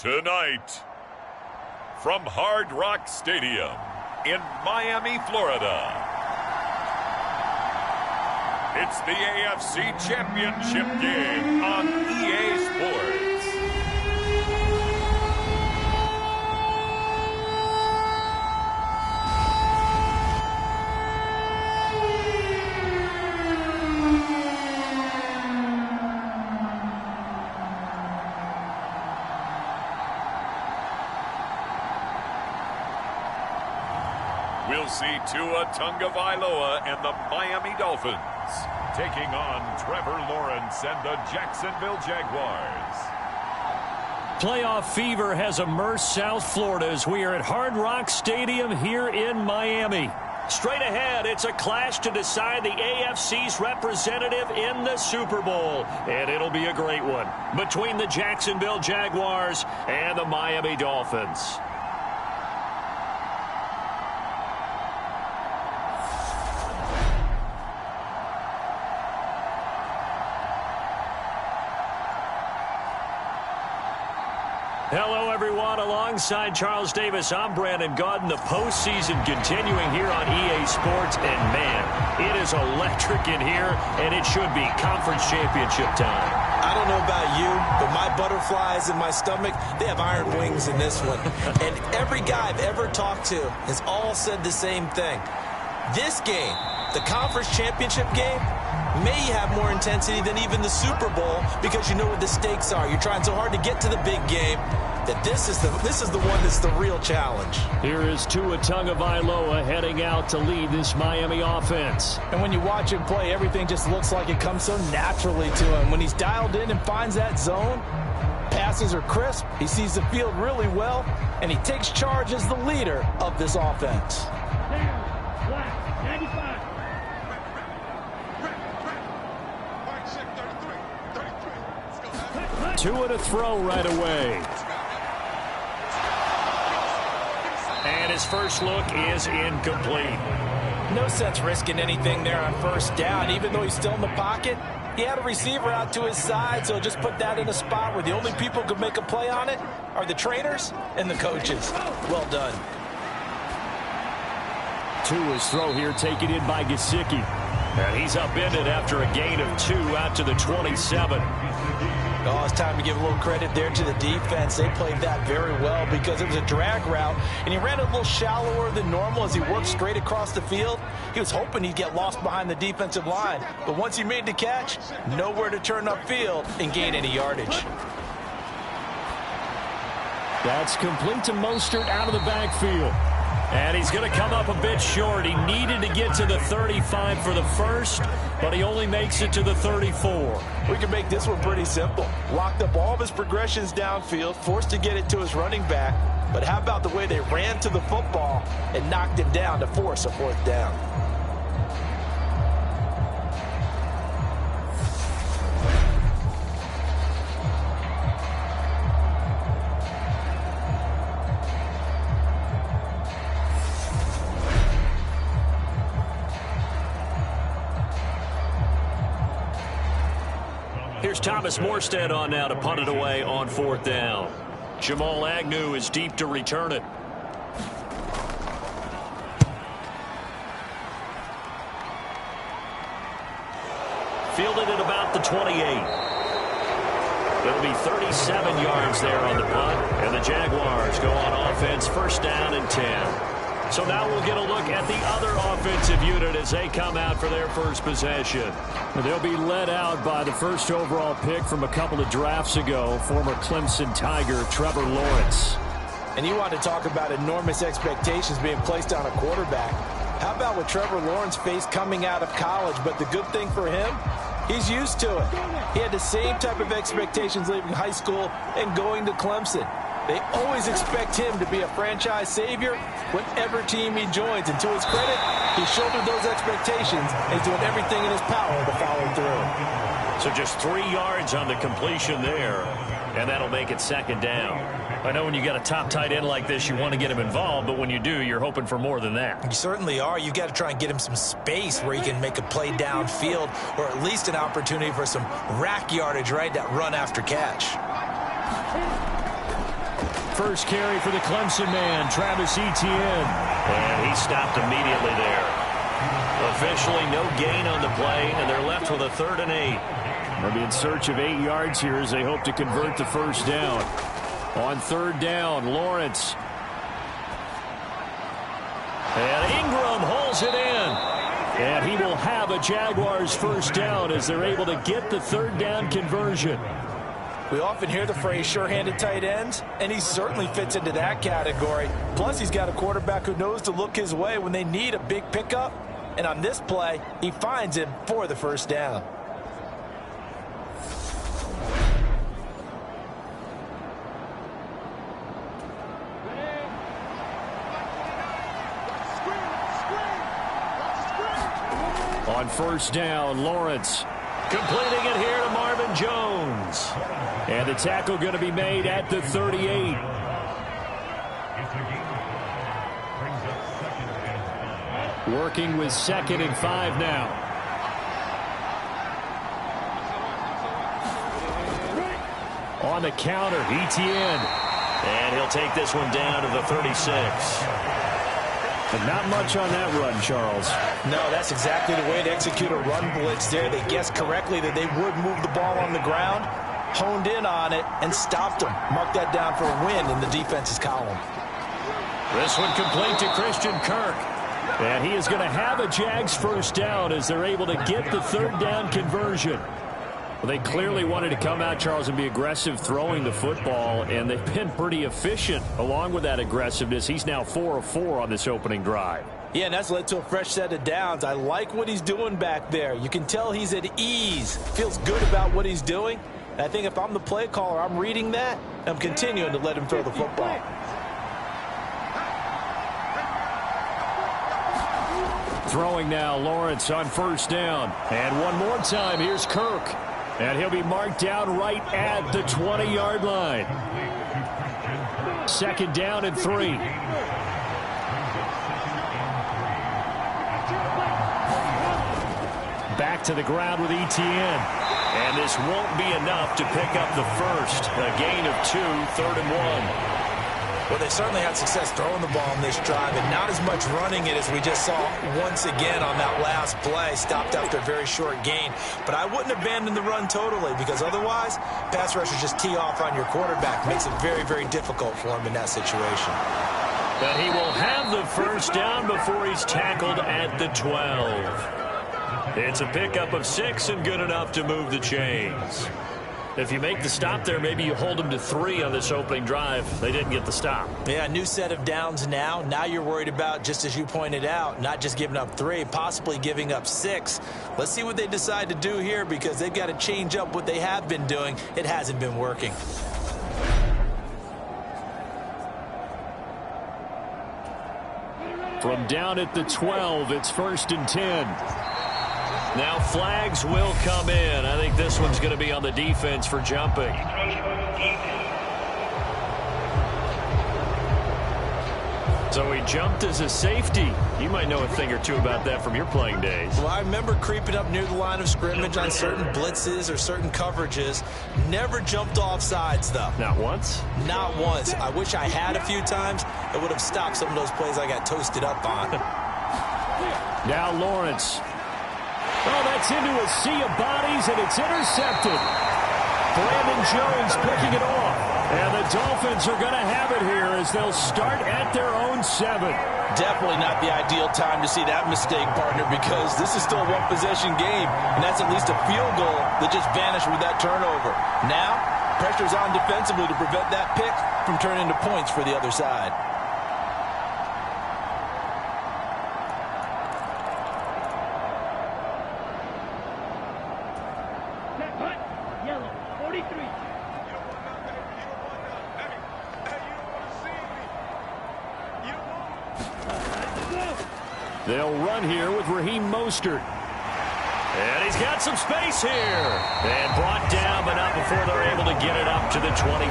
Tonight, from Hard Rock Stadium in Miami, Florida, it's the AFC Championship game on EA Sports. We'll see Tua Tagovailoa and the Miami Dolphins taking on Trevor Lawrence and the Jacksonville Jaguars. Playoff fever has immersed South Florida as we are at Hard Rock Stadium here in Miami. Straight ahead, it's a clash to decide the AFC's representative in the Super Bowl. And it'll be a great one between the Jacksonville Jaguars and the Miami Dolphins. Hello, everyone. Alongside Charles Davis, I'm Brandon Gaudin. The postseason continuing here on EA Sports. And, man, it is electric in here, and it should be conference championship time. I don't know about you, but my butterflies in my stomach, they have iron wings in this one. And every guy I've ever talked to has all said the same thing. This game, the conference championship game, may have more intensity than even the Super Bowl because you know what the stakes are. You're trying so hard to get to the big game that this is the one that's the real challenge. Here is Tua Tagovailoa heading out to lead this Miami offense. And when you watch him play, everything just looks like it comes so naturally to him. When he's dialed in and finds that zone, passes are crisp, he sees the field really well, and he takes charge as the leader of this offense. Tua to throw right away. And his first look is incomplete. No sense risking anything there on first down. Even though he's still in the pocket, he had a receiver out to his side, so just put that in a spot where the only people who could make a play on it are the trainers and the coaches. Well done. Tua's throw here taken in by Gesicki. And he's upended after a gain of 2 out to the 27. Oh, it's time to give a little credit there to the defense. They played that very well because it was a drag route, and he ran a little shallower than normal as he worked straight across the field. He was hoping he'd get lost behind the defensive line, but once he made the catch, nowhere to turn upfield and gain any yardage. That's complete to Mostert out of the backfield. And he's going to come up a bit short. He needed to get to the 35 for the first, but he only makes it to the 34. We can make this one pretty simple. Locked up all of his progressions downfield, forced to get it to his running back. But how about the way they ran to the football and knocked him down to force a fourth down? Here's Thomas Morstead on now to punt it away on fourth down. Jamal Agnew is deep to return it. Fielded at about the 28. It'll be 37 yards there on the punt, and the Jaguars go on offense, first down and 10. So now we'll get a look at the other offensive unit as they come out for their first possession. They'll be led out by the first overall pick from a couple of drafts ago, former Clemson Tiger Trevor Lawrence. And you want to talk about enormous expectations being placed on a quarterback. How about what Trevor Lawrence faced coming out of college? But the good thing for him, he's used to it. He had the same type of expectations leaving high school and going to Clemson. They always expect him to be a franchise savior whatever team he joins. And to his credit, he shouldered those expectations and is doing everything in his power to follow through. So just 3 yards on the completion there, and that'll make it second down. I know when you got a top tight end like this, you want to get him involved, but when you do, you're hoping for more than that. You certainly are. You've got to try and get him some space where he can make a play downfield or at least an opportunity for some rack yardage, right? That run after catch. First carry for the Clemson man, Travis Etienne. And he stopped immediately there. Officially no gain on the play, and they're left with a 3rd and 8. They'll be in search of 8 yards here as they hope to convert the first down. On 3rd down, Lawrence. And Ingram holds it in. And he will have a Jaguars first down as they're able to get the 3rd down conversion. We often hear the phrase sure-handed tight ends, and he certainly fits into that category. Plus, he's got a quarterback who knows to look his way when they need a big pickup. And on this play, he finds him for the first down. On 1st down, Lawrence. Completing it here to Marvin Jones. And the tackle going to be made at the 38. Working with 2nd and 5 now. On the counter, Etienne. And he'll take this one down to the 36. But not much on that run, Charles. No, that's exactly the way to execute a run blitz there. They guessed correctly that they would move the ball on the ground, honed in on it, and stopped them. Mark that down for a win in the defense's column. This one complete to Christian Kirk. And he is going to have a Jags first down as they're able to get the 3rd down conversion. Well, they clearly wanted to come out, Charles, and be aggressive throwing the football, and they've been pretty efficient along with that aggressiveness. He's now 4 of 4 on this opening drive. Yeah, and that's led to a fresh set of downs. I like what he's doing back there. You can tell he's at ease, feels good about what he's doing. And I think if I'm the play caller, I'm reading that, and I'm continuing to let him throw the football. Throwing now, Lawrence on 1st down. And one more time, here's Kirk. And he'll be marked down right at the 20-yard line. 2nd down and 3. Back to the ground with Etienne. And this won't be enough to pick up the first. A gain of 2, 3rd and 1. Well, they certainly had success throwing the ball in this drive, and not as much running it as we just saw once again on that last play. Stopped after a very short gain. But I wouldn't abandon the run totally, because otherwise, pass rushers just tee off on your quarterback. Makes it very, very difficult for him in that situation. But he will have the first down before he's tackled at the 12. It's a pickup of 6 and good enough to move the chains. If you make the stop there, maybe you hold them to 3 on this opening drive. They didn't get the stop. Yeah, new set of downs now. Now you're worried about, just as you pointed out, not just giving up 3, possibly giving up 6. Let's see what they decide to do here, because they've got to change up what they have been doing. It hasn't been working. From down at the 12, it's 1st and 10. Now flags will come in. I think this one's going to be on the defense for jumping. So he jumped as a safety. You might know a thing or two about that from your playing days. Well, I remember creeping up near the line of scrimmage on certain blitzes or certain coverages. Never jumped off sides, though. Not once? Not once. I wish I had a few times. It would have stopped some of those plays I got toasted up on. Now Lawrence. Oh, that's into a sea of bodies, and it's intercepted. Brandon Jones picking it off. And the Dolphins are going to have it here as they'll start at their own 7. Definitely not the ideal time to see that mistake, partner, because this is still a one-possession game, and that's at least a field goal that just vanished with that turnover. Now, pressure's on defensively to prevent that pick from turning into points for the other side. They'll run here with Raheem Mostert. And he's got some space here. And brought down, but not before they're able to get it up to the 25.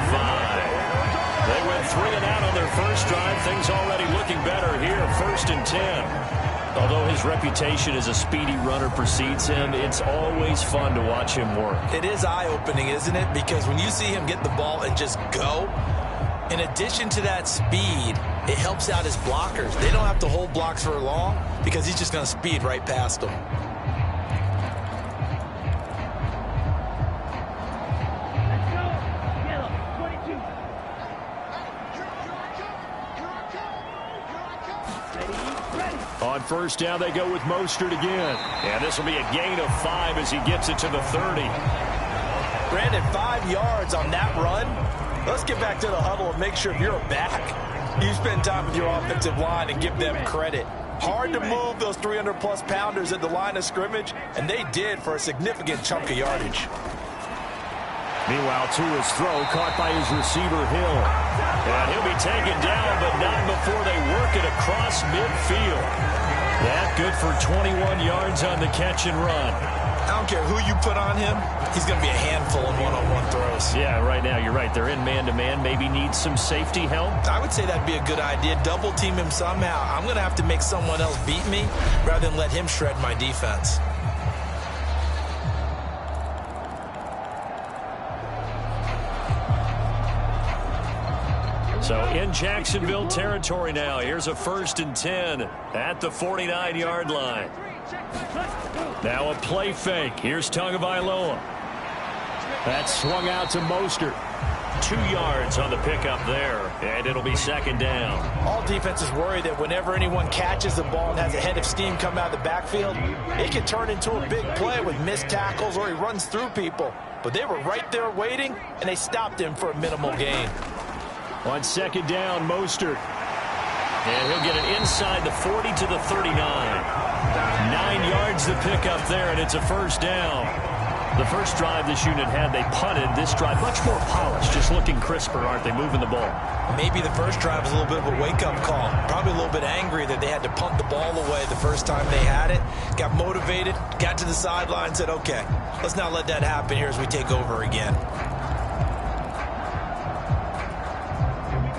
They went 3 and out on their first drive. Things already looking better here, 1st and 10. Although his reputation as a speedy runner precedes him, it's always fun to watch him work. It is eye-opening, isn't it? Because when you see him get the ball and just go, In addition to that speed, it helps out his blockers. They don't have to hold blocks for long because he's just going to speed right past them. On first down, they go with Mostert again. And this will be a gain of 5 as he gets it to the 30. Brandon, 5 yards on that run. Let's get back to the huddle and make sure if you're back, you spend time with your offensive line and give them credit. Hard to move those 300-plus pounders at the line of scrimmage, and they did for a significant chunk of yardage. Meanwhile, Tua's throw caught by his receiver, Hill. And he'll be taken down, but not before they work it across midfield. That good for 21 yards on the catch and run. I don't care who you put on him, he's going to be a handful in one-on-one throws. Yeah, right now, you're right. They're in man-to-man. Maybe needs some safety help. I would say that'd be a good idea. Double team him somehow. I'm going to have to make someone else beat me rather than let him shred my defense. So in Jacksonville territory now. Here's a 1st and 10 at the 49-yard line. Now a play fake. Here's Tagovailoa. That's swung out to Mostert. 2 yards on the pickup there, and it'll be 2nd down. All defenses worry that whenever anyone catches the ball and has a head of steam come out of the backfield, it can turn into a big play with missed tackles or he runs through people. But they were right there waiting, and they stopped him for a minimal gain. On 2nd down, Mostert. And he'll get it inside the 40 to the 39. 9 yards to pick up there, and it's a 1st down. The first drive this unit had, they punted. This drive, much more polished, just looking crisper, aren't they, moving the ball? Maybe the first drive was a little bit of a wake-up call. Probably a little bit angry that they had to punt the ball away the first time they had it. Got motivated, got to the sideline, said, okay, let's not let that happen here as we take over again.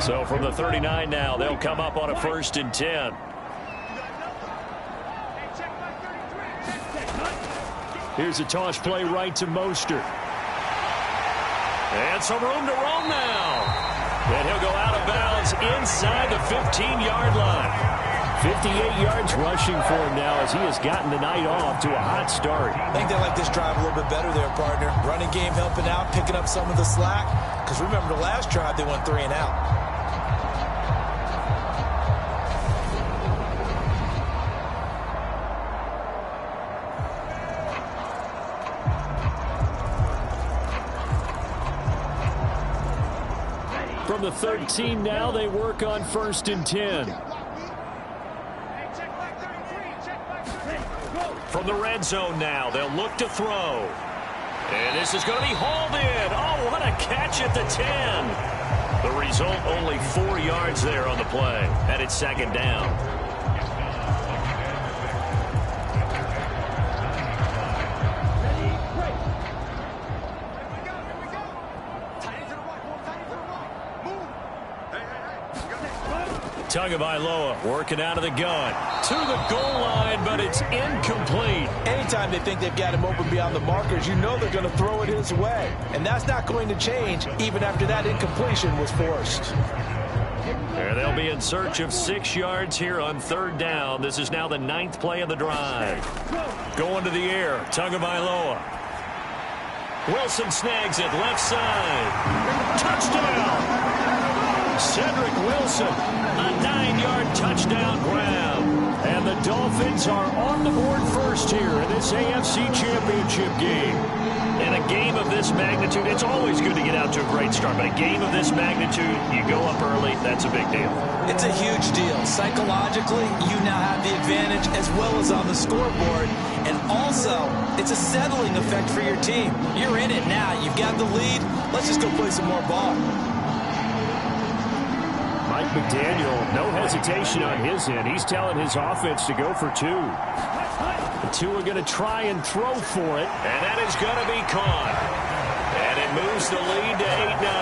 So from the 39 now, they'll come up on a 1st and 10. Here's a toss play right to Mostert. And some room to roam now. And he'll go out of bounds inside the 15-yard line. 58 yards rushing for him now as he has gotten the night off to a hot start. I think they like this drive a little bit better there, partner. Running game helping out, picking up some of the slack. Because remember the last drive, they went 3 and out. From the 13 now, they work on 1st and 10. From the red zone now, they'll look to throw. And this is going to be hauled in. Oh, what a catch at the 10. The result, only 4 yards there on the play. And it's 2nd down. Tagovailoa working out of the gun to the goal line, but it's incomplete. Anytime they think they've got him open beyond the markers, you know they're going to throw it his way. And that's not going to change even after that incompletion was forced. There they'll be in search of 6 yards here on 3rd down. This is now the 9th play of the drive. Going to the air, Tagovailoa. Wilson snags it left side. Touchdown! Cedric Wilson, a 9-yard touchdown grab. And the Dolphins are on the board first here in this AFC Championship game. In a game of this magnitude, it's always good to get out to a great start, but a game of this magnitude, you go up early, that's a big deal. It's a huge deal. Psychologically, you now have the advantage as well as on the scoreboard. And also, it's a settling effect for your team. You're in it now. You've got the lead. Let's just go play some more ball. Mike McDaniel, no hesitation on his end. He's telling his offense to go for 2. The 2 are going to try and throw for it. And that is going to be caught. And it moves the lead to 8-0.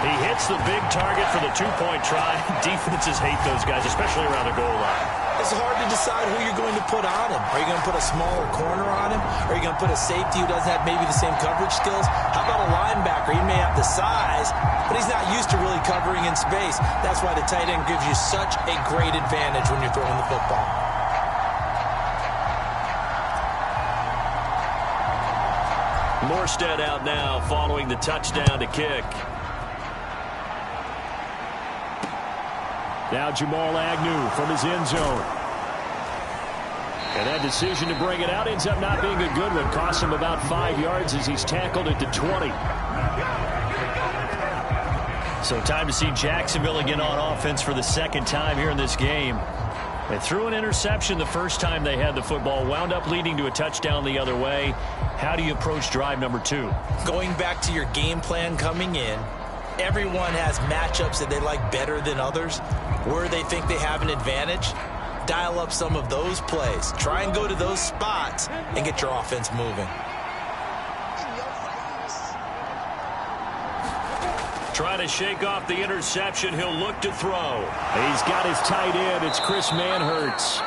He hits the big target for the 2-point try. Defenses hate those guys, especially around the goal line. It's hard to decide who you're going to put on him. Are you going to put a smaller corner on him? Are you going to put a safety who doesn't have maybe the same coverage skills? How about a linebacker? He may have the size, but he's not used to really covering in space. That's why the tight end gives you such a great advantage when you're throwing the football. Morstead out now following the touchdown to kick. Now Jamal Agnew from his end zone. And that decision to bring it out ends up not being a good one. Costs him about 5 yards as he's tackled at the 20. So time to see Jacksonville again on offense for the second time here in this game. They threw an interception the first time they had the football, wound up leading to a touchdown the other way. How do you approach drive number 2? Going back to your game plan coming in, everyone has matchups that they like better than others, where they think they have an advantage. Dial up some of those plays. Try and go to those spots and get your offense moving. Trying to shake off the interception. He'll look to throw. He's got his tight end. It's Chris Manhertz.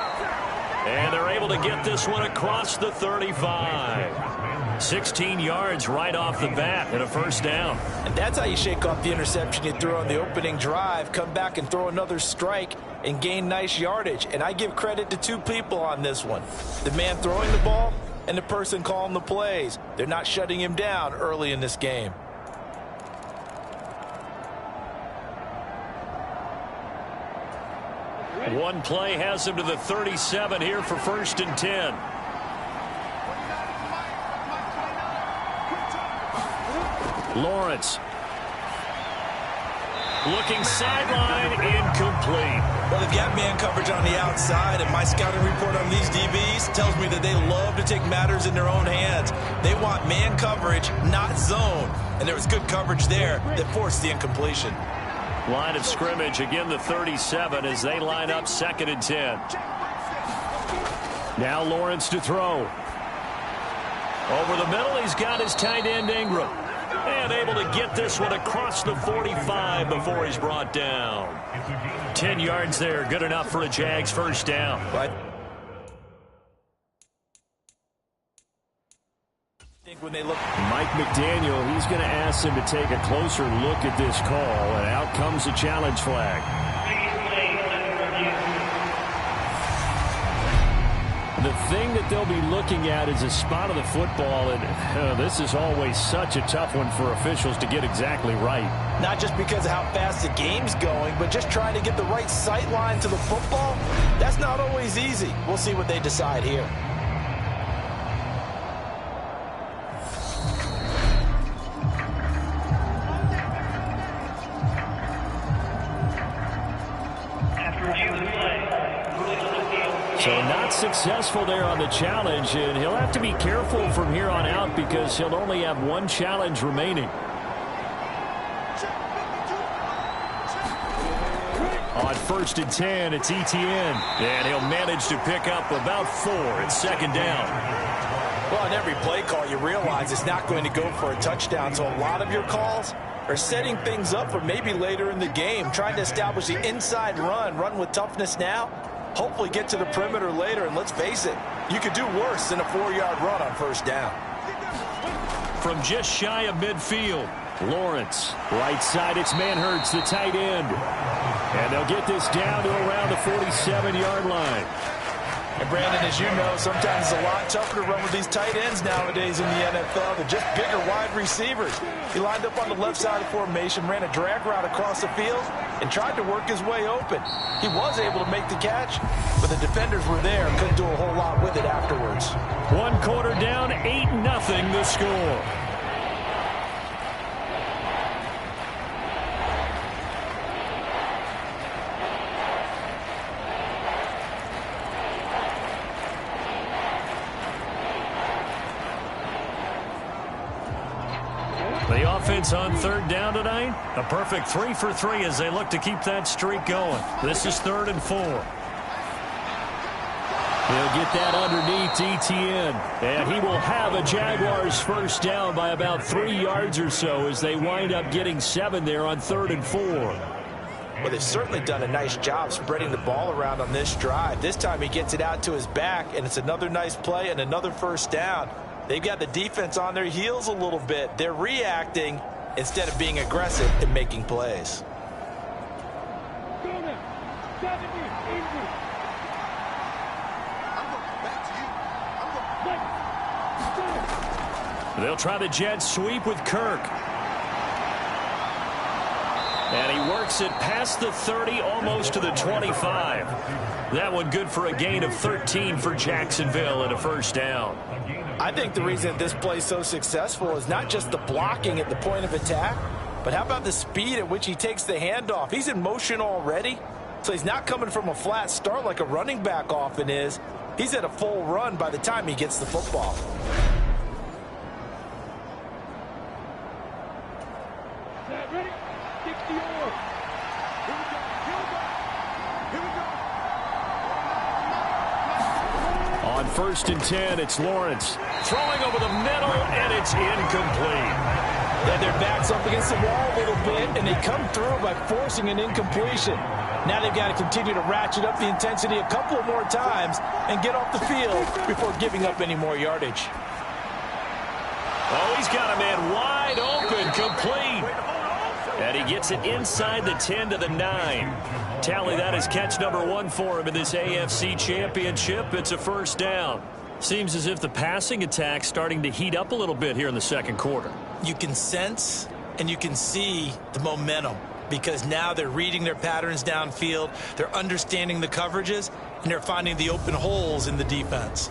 And they're able to get this one across the 35. 16 yards right off the bat and a first down. And that's how you shake off the interception you threw on the opening drive. Come back and throw another strike and gain nice yardage. And I give credit to 2 people on this one. The man throwing the ball and the person calling the plays. They're not shutting him down early in this game. One play has him to the 37 here for 1st and 10. Lawrence. Looking sideline, incomplete. Well, they've got man coverage on the outside, and my scouting report on these DBs tells me that they love to take matters in their own hands. They want man coverage, not zone. And there was good coverage there that forced the incompletion. Line of scrimmage, again the 37 as they line up 2nd and 10. Now Lawrence to throw. Over the middle, he's got his tight end Ingram. And able to get this one across the 45 before he's brought down. 10 yards there, good enough for a Jags first down. When they look, Mike McDaniel, he's going to ask him to take a closer look at this call, and out comes a challenge flag. The thing that they'll be looking at is a spot of the football, and this is always such a tough one for officials to get exactly right. not just because of how fast the game's going, but just trying to get the right sight line to the football. That's not always easy. We'll see what they decide here. So not successful there on the challenge, and he'll have to be careful from here on out because he'll only have one challenge remaining. On 1st and 10, it's Etienne, and he'll manage to pick up about 4 at 2nd down. Well, on every play call, you realize it's not going to go for a touchdown, so a lot of your calls are setting things up for maybe later in the game, trying to establish the inside run with toughness now, hopefully get to the perimeter later, and let's face it, you could do worse than a 4-yard run on 1st down. From just shy of midfield, Lawrence, right side, it's Manhertz, the tight end. And they'll get this down to around the 47-yard line. And Brandon, as you know, sometimes it's a lot tougher to run with these tight ends nowadays in the NFL. They're just bigger wide receivers. He lined up on the left side of the formation, ran a drag route across the field, and tried to work his way open. He was able to make the catch, but the defenders were there and couldn't do a whole lot with it afterwards. 1 quarter down, 8-0 the score. The offense on 3rd down tonight, a perfect 3 for 3 as they look to keep that streak going. This is 3rd and 4. He'll get that underneath Etienne, and he will have a Jaguars first down by about 3 yards or so as they wind up getting 7 there on 3rd and 4. Well, they've certainly done a nice job spreading the ball around on this drive. This time he gets it out to his back, and it's another nice play and another first down. They've got the defense on their heels a little bit. They're reacting instead of being aggressive and making plays. They'll try the jet sweep with Kirk. And he works it past the 30, almost to the 25. That one good for a gain of 13 for Jacksonville and a first down. I think the reason this play is so successful is not just the blocking at the point of attack, but how about the speed at which he takes the handoff? He's in motion already, so he's not coming from a flat start like a running back often is. He's at a full run by the time he gets the football. On 1st and 10, it's Lawrence. Throwing over the middle, and it's incomplete. Then their back's up against the wall a little bit, and they come through by forcing an incompletion. Now they've got to continue to ratchet up the intensity a couple more times and get off the field before giving up any more yardage. Oh, he's got a man wide open, complete. And he gets it inside the 10 to the 9. Tally that is catch number 1 for him in this AFC Championship. It's a first down. Seems as if the passing attack's starting to heat up a little bit here in the second quarter. You can sense and you can see the momentum because now they're reading their patterns downfield, they're understanding the coverages, and they're finding the open holes in the defense.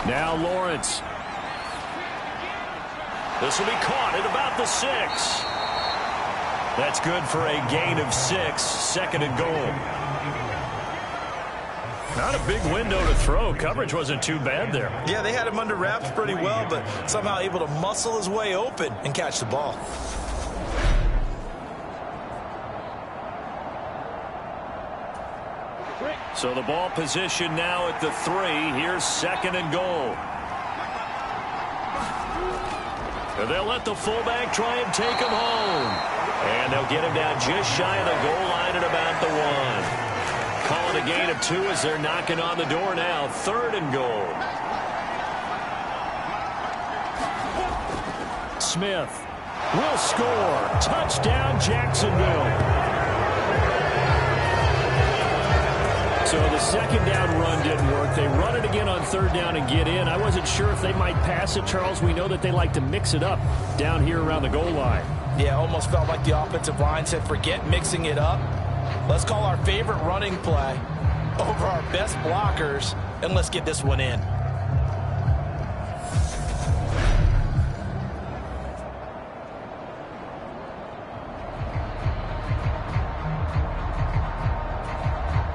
Now Lawrence. This will be caught at about the 6. That's good for a gain of 6, second and goal. Not a big window to throw. Coverage wasn't too bad there. Yeah, they had him under wraps pretty well, but somehow able to muscle his way open and catch the ball. So the ball position now at the 3. Here's second and goal. And they'll let the fullback try and take him home. And they'll get him down just shy of the goal line at about the 1. Calling a gain of 2 as they're knocking on the door now. Third and goal. Smith will score. Touchdown, Jacksonville. So the second down run didn't work. They run it again on third down and get in. I wasn't sure if they might pass it, Charles. We know that they like to mix it up down here around the goal line. Yeah, almost felt like the offensive line said, forget mixing it up. Let's call our favorite running play over our best blockers, and let's get this one in.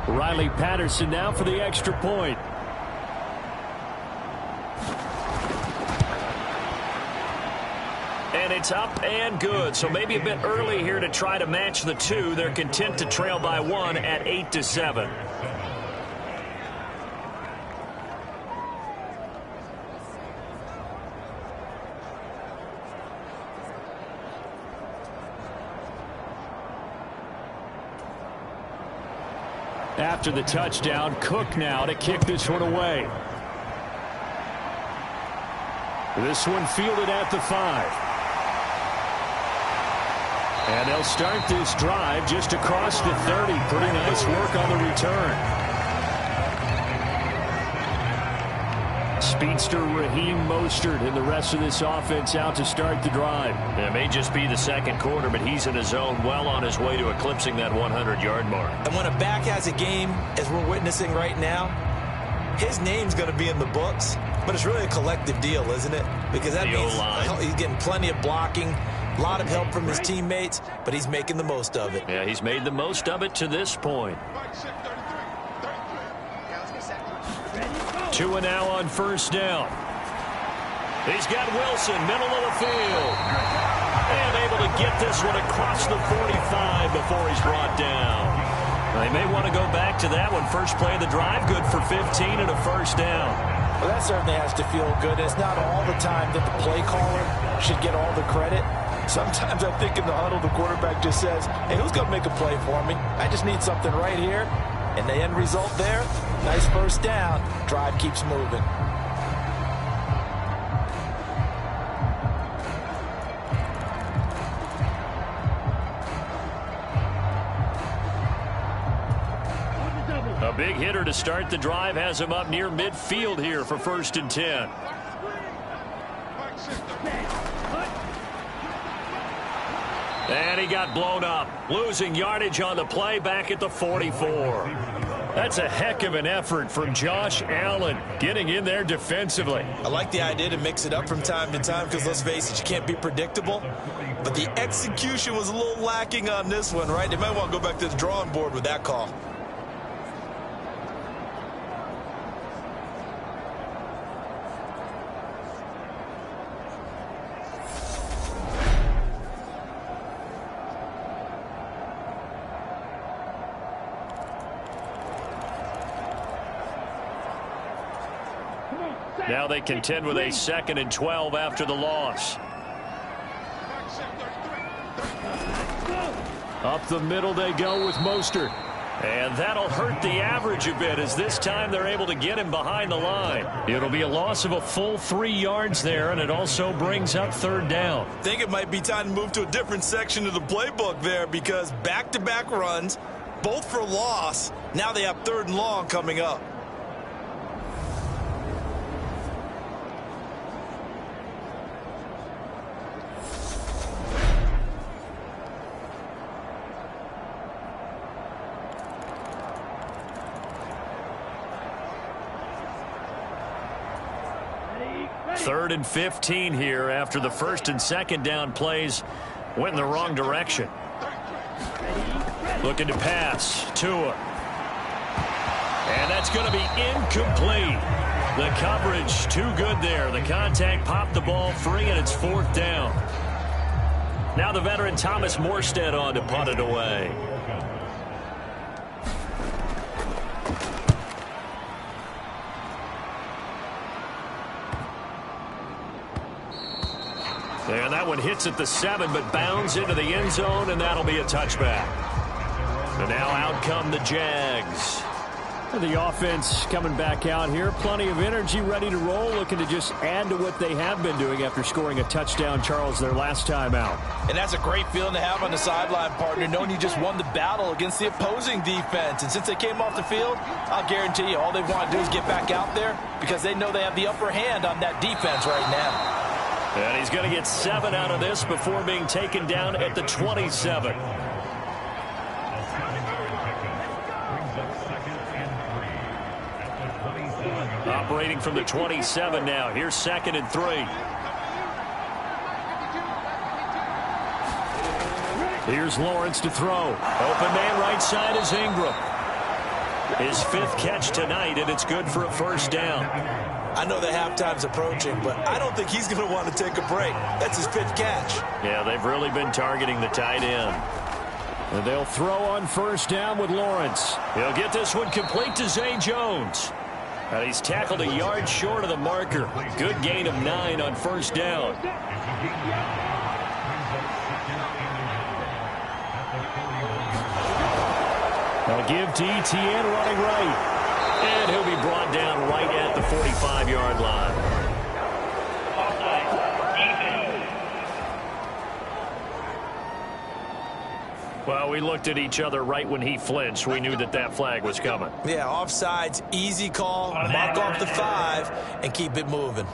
Riley Patterson now for the extra point. And it's up and good. So maybe a bit early here to try to match the 2. They're content to trail by 1 at 8-7. After the touchdown, Cook now to kick this one away. This one fielded at the 5. And they'll start this drive just across the 30. Pretty nice work on the return. Speedster Raheem Mostert and the rest of this offense out to start the drive. It may just be the second quarter, but he's in his zone, well on his way to eclipsing that 100-yard mark. And when a back has a game, as we're witnessing right now, his name's going to be in the books, but it's really a collective deal, isn't it? Because that means he's getting plenty of blocking, a lot of help from his teammates, but he's making the most of it. Yeah, he's made the most of it to this point. 2 now on first down. He's got Wilson, middle of the field. And able able to get this one across the 45 before he's brought down. They may want to go back to that one. First play of the drive, good for 15 and a first down. Well, that certainly has to feel good. It's not all the time that the play caller should get all the credit. Sometimes I think in the huddle, the quarterback just says, hey, who's going to make a play for me? I just need something right here. And the end result there, nice first down. Drive keeps moving. A big hitter to start the drive has him up near midfield here for 1st and 10. And he got blown up, losing yardage on the play back at the 44. That's a heck of an effort from Josh Allen, getting in there defensively. I like the idea to mix it up from time to time because, let's face it, you can't be predictable. But the execution was a little lacking on this one, right? They might want to go back to the drawing board with that call. Now they contend with a 2nd and 12 after the loss. Up the middle they go with Mostert. And that'll hurt the average a bit, as this time they're able to get him behind the line. It'll be a loss of a full 3 yards there, and it also brings up 3rd down. I think it might be time to move to a different section of the playbook there, because back-to-back runs, both for loss. Now they have 3rd and long coming up. Third and 15 here after the 1st and 2nd down plays went in the wrong direction. Looking to pass. Tua. And that's going to be incomplete. The coverage too good there. The contact popped the ball free, and it's 4th down. Now the veteran Thomas Morstead on to punt it away. And that one hits at the 7, but bounds into the end zone, and that'll be a touchback. And now out come the Jags. The offense coming back out here. Plenty of energy, ready to roll, looking to just add to what they have been doing after scoring a touchdown, Charles, their last time out. And that's a great feeling to have on the sideline, partner, knowing you just won the battle against the opposing defense. And since they came off the field, I'll guarantee you all they want to do is get back out there because they know they have the upper hand on that defense right now. And he's going to get 7 out of this before being taken down at the 27. Operating from the 27 now. Here's 2nd and 3. Here's Lawrence to throw. Open man right side is Ingram. His 5th catch tonight, and it's good for a 1st down. I know the halftime's approaching, but I don't think he's going to want to take a break. That's his 5th catch. Yeah, they've really been targeting the tight end. And they'll throw on 1st down with Lawrence. He'll get this one complete to Zay Jones. And he's tackled a yard short of the marker. Good gain of 9 on 1st down. They'll give to ETN running right. And he'll be brought down right at the 45-yard line. Well, we looked at each other right when he flinched. We knew that that flag was coming. Yeah, offsides, easy call, mark off the 5, and keep it moving.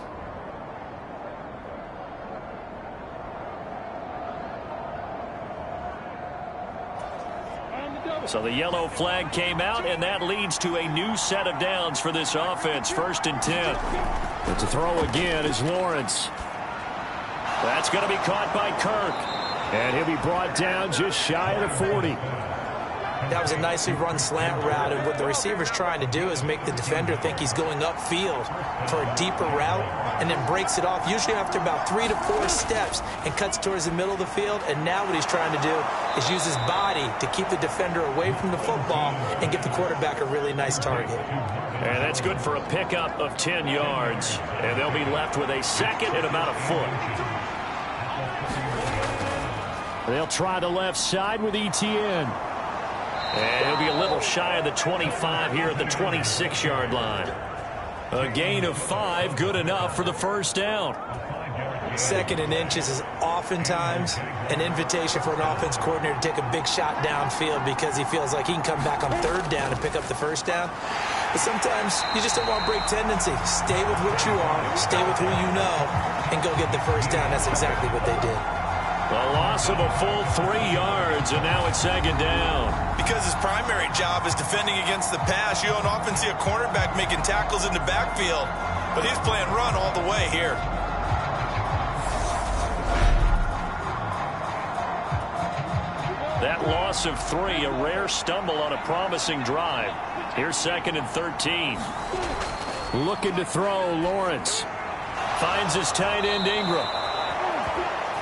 So the yellow flag came out, and that leads to a new set of downs for this offense. 1st and 10. But to throw again is Lawrence. That's going to be caught by Kirk. And he'll be brought down just shy of the 40. That was a nicely run slant route, and what the receiver's trying to do is make the defender think he's going upfield for a deeper route, and then breaks it off, usually after about 3 to 4 steps, and cuts towards the middle of the field. And now what he's trying to do is use his body to keep the defender away from the football and give the quarterback a really nice target. And that's good for a pickup of 10 yards, and they'll be left with a second and about a foot. They'll try the left side with ETN. And he'll be a little shy of the 25 here at the 26-yard line. A gain of 5, good enough for the first down. 2nd and inches is oftentimes an invitation for an offense coordinator to take a big shot downfield because he feels like he can come back on 3rd down and pick up the first down. But sometimes you just don't want to break tendency. Stay with what you are, stay with who you know, and go get the first down. That's exactly what they did. A loss of a full 3 yards, and now it's 2nd down. Because his primary job is defending against the pass, you don't often see a cornerback making tackles in the backfield. But he's playing run all the way here. That loss of 3, a rare stumble on a promising drive. Here's 2nd and 13. Looking to throw, Lawrence. Finds his tight end, Ingram.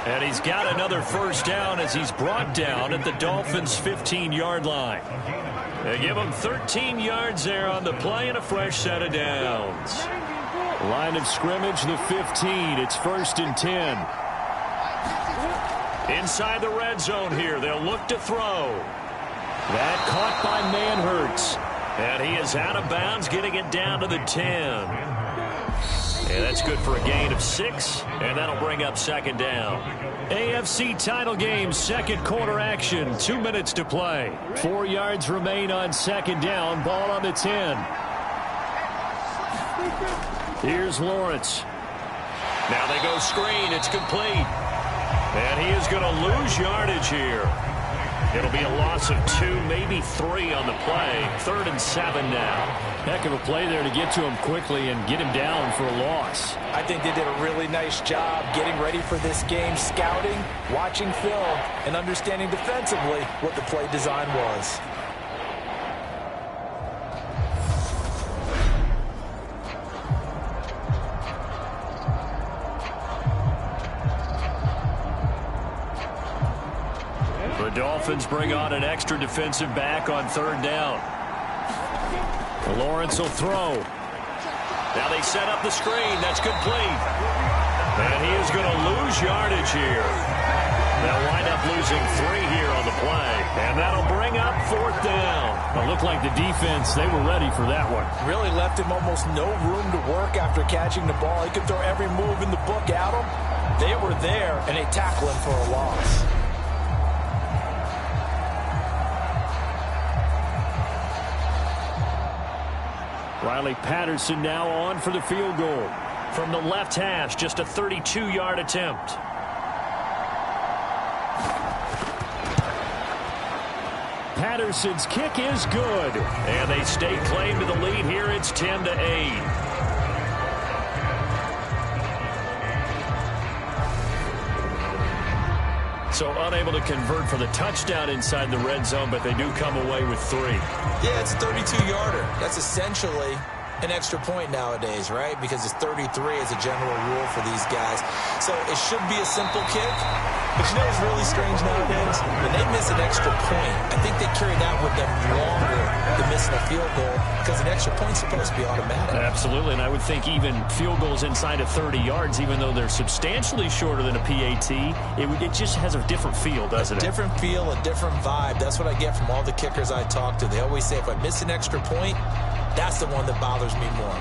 And he's got another first down as he's brought down at the Dolphins' 15-yard line. They give him 13 yards there on the play and a fresh set of downs. Line of scrimmage, the 15. It's 1st and 10. Inside the red zone here, they'll look to throw. That caught by Manhertz. And he is out of bounds, getting it down to the 10. And that's good for a gain of 6, and that'll bring up 2nd down. AFC title game, 2nd quarter action, 2 minutes to play. 4 yards remain on 2nd down, ball on the 10. Here's Lawrence. Now they go screen, it's complete. And he is going to lose yardage here. It'll be a loss of 2, maybe 3 on the play. 3rd and 7 now. Heck of a play there to get to him quickly and get him down for a loss. I think they did a really nice job getting ready for this game, scouting, watching film, and understanding defensively what the play design was. The Dolphins bring on an extra defensive back on 3rd down. Lawrence will throw. Now they set up the screen. That's complete. And he is going to lose yardage here. They'll wind up losing 3 here on the play. And that'll bring up 4th down. It looked like the defense, they were ready for that one. Really left him almost no room to work after catching the ball. He could throw every move in the book at him. They were there, and they tackle him for a loss. Riley Patterson now on for the field goal. From the left hash, just a 32-yard attempt. Patterson's kick is good. And they stake claim to the lead here. It's 10-8. So unable to convert for the touchdown inside the red zone, but they do come away with 3. Yeah, it's a 32-yarder. That's essentially an extra point nowadays, right? Because it's 33 as a general rule for these guys. So it should be a simple kick. But you know what's really strange nowadays? When they miss an extra point, I think they carry that with them longer than missing a field goal because an extra point's supposed to be automatic. Absolutely, and I would think even field goals inside of 30 yards, even though they're substantially shorter than a PAT, it just has a different feel, doesn't it? A different feel, a different vibe. That's what I get from all the kickers I talk to. They always say if I miss an extra point, that's the one that bothers me more.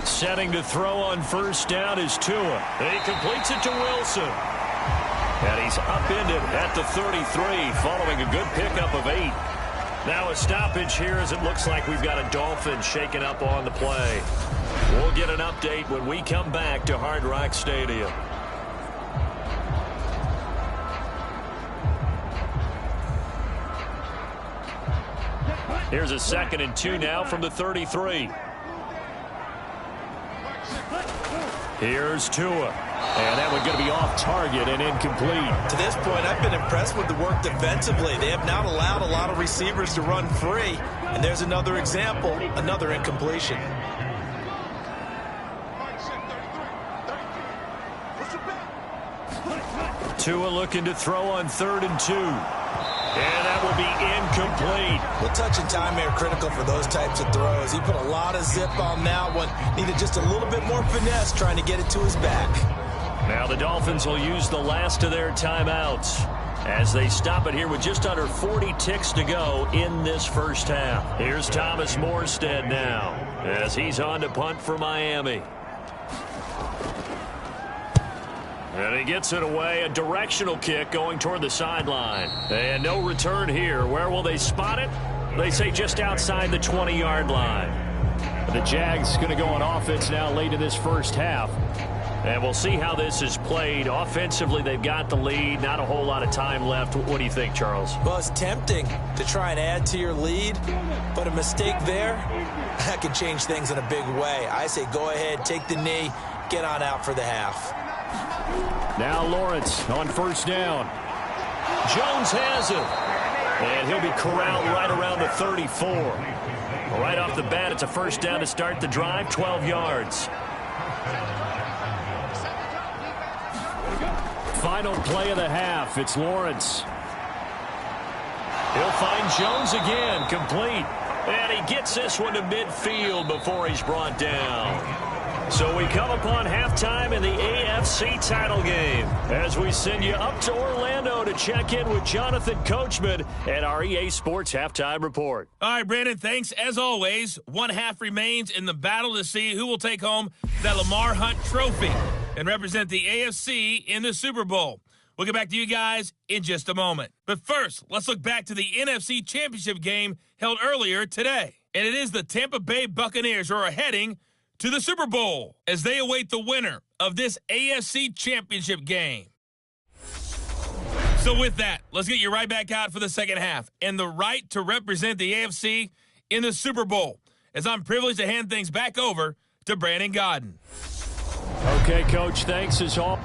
Setting to throw on 1st down is Tua. He completes it to Wilson. And he's upended at the 33 following a good pickup of 8. Now a stoppage here as it looks like we've got a Dolphin shaken up on the play. We'll get an update when we come back to Hard Rock Stadium. Here's a 2nd and 2 now from the 33. Here's Tua. And that one going to be off target and incomplete. To this point, I've been impressed with the work defensively. They have not allowed a lot of receivers to run free. And there's another example, another incompletion. Tua looking to throw on 3rd and 2. And that will be incomplete. Well, touch and time are critical for those types of throws. He put a lot of zip on that one. Needed just a little bit more finesse trying to get it to his back. Now the Dolphins will use the last of their timeouts as they stop it here with just under 40 ticks to go in this first half. Here's Thomas Morstead now as he's on to punt for Miami. And he gets it away, a directional kick going toward the sideline. And no return here. Where will they spot it? They say just outside the 20-yard line. The Jags going to go on offense now late in this first half. And we'll see how this is played. Offensively, they've got the lead. Not a whole lot of time left. What do you think, Charles? Well, it's tempting to try and add to your lead, but a mistake there, that can change things in a big way. I say go ahead, take the knee, get on out for the half. Now Lawrence on 1st down. Jones has it. And he'll be corralled right around the 34. Right off the bat, it's a 1st down to start the drive, 12 yards. Final play of the half. It's Lawrence. He'll find Jones again, complete. And he gets this one to midfield before he's brought down. So we come upon halftime in the AFC title game as we send you up to Orlando to check in with Jonathan Coachman at our EA Sports Halftime Report. All right, Brandon, thanks. As always, one half remains in the battle to see who will take home that Lamar Hunt trophy and represent the AFC in the Super Bowl. We'll get back to you guys in just a moment. But first, let's look back to the NFC Championship game held earlier today. And it is the Tampa Bay Buccaneers who are heading to the Super Bowl as they await the winner of this AFC Championship game. So with that, let's get you right back out for the second half and the right to represent the AFC in the Super Bowl as I'm privileged to hand things back over to Brandon Godden. Okay, Coach, thanks as all.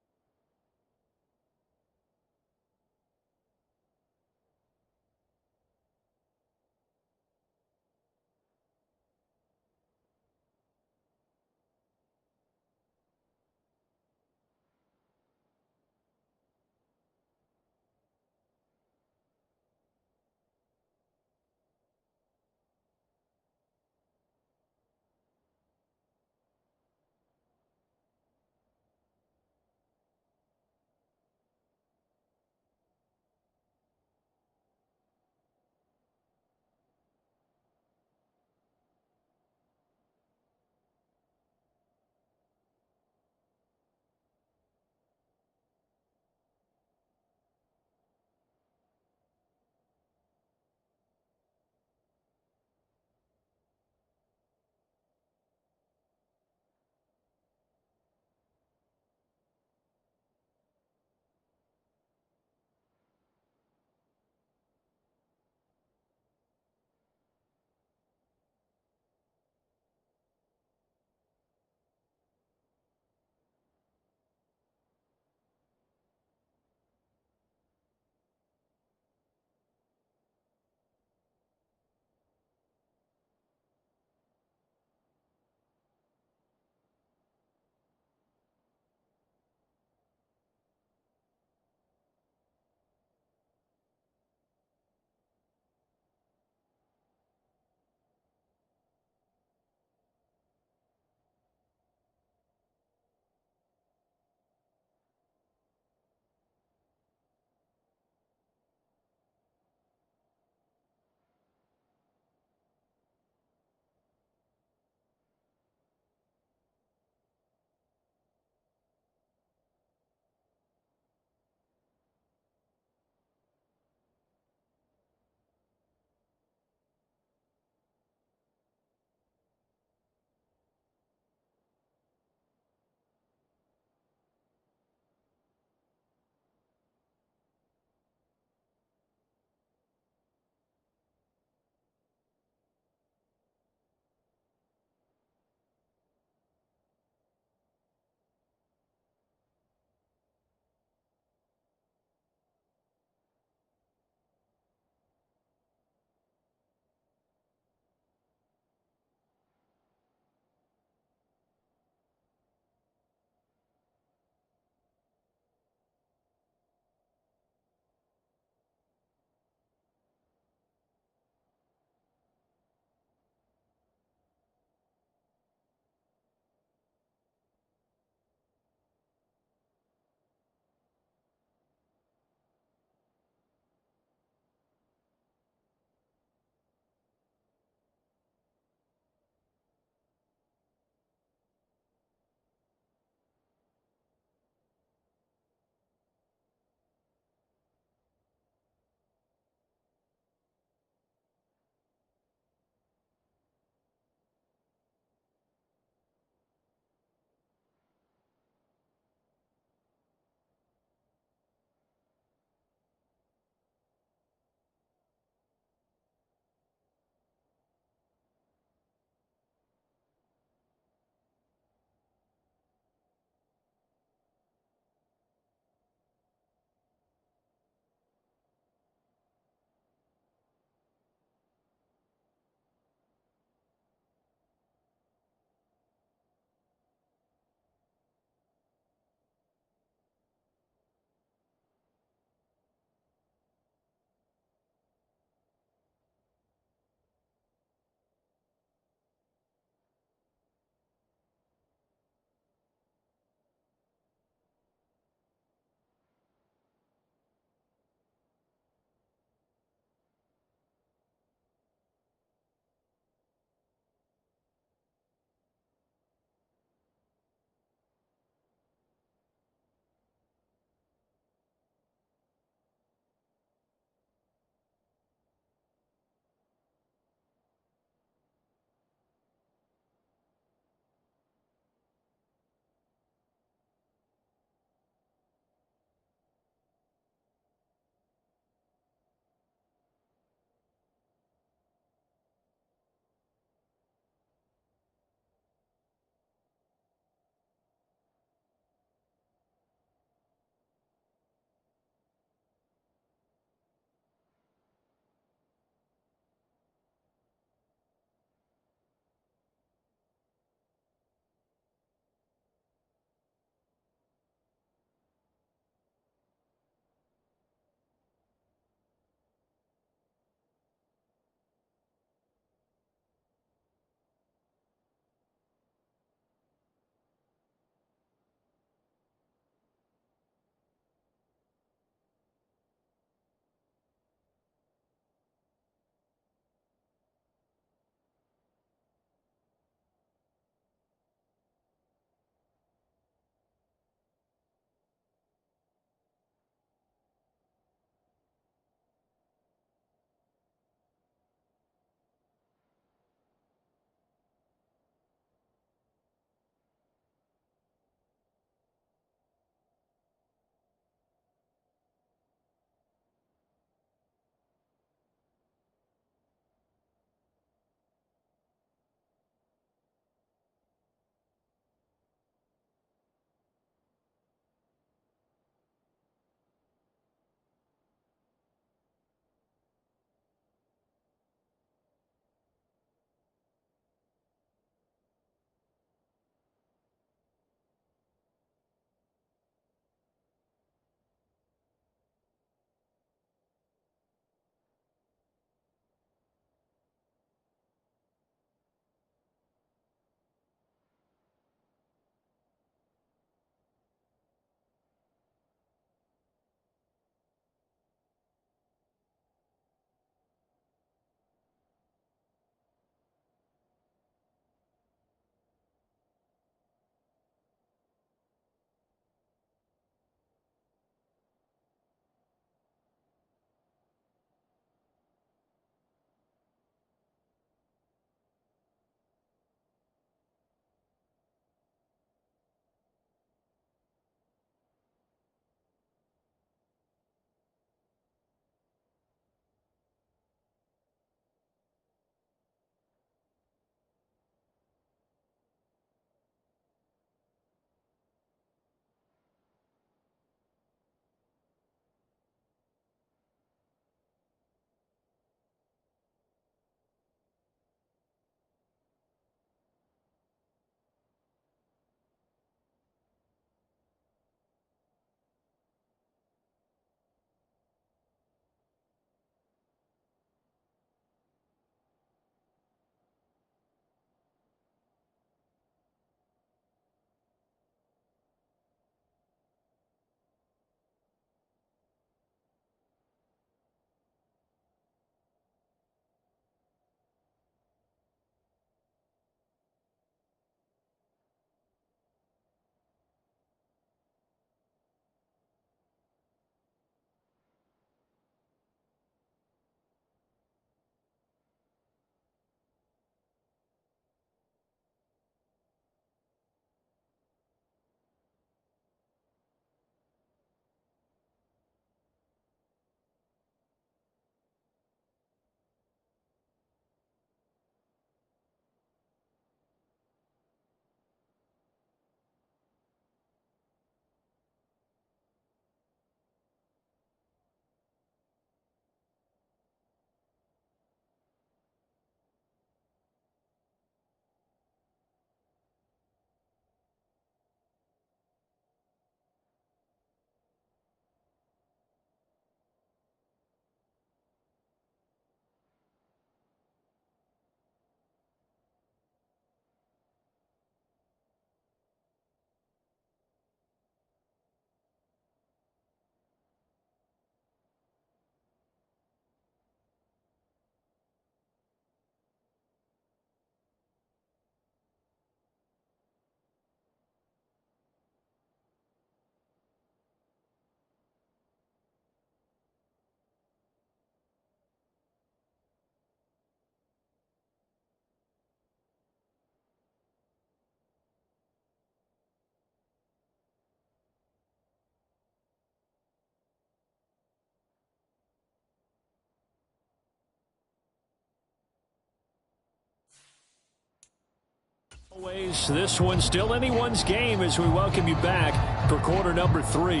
Always, this one's still anyone's game as we welcome you back for quarter number 3.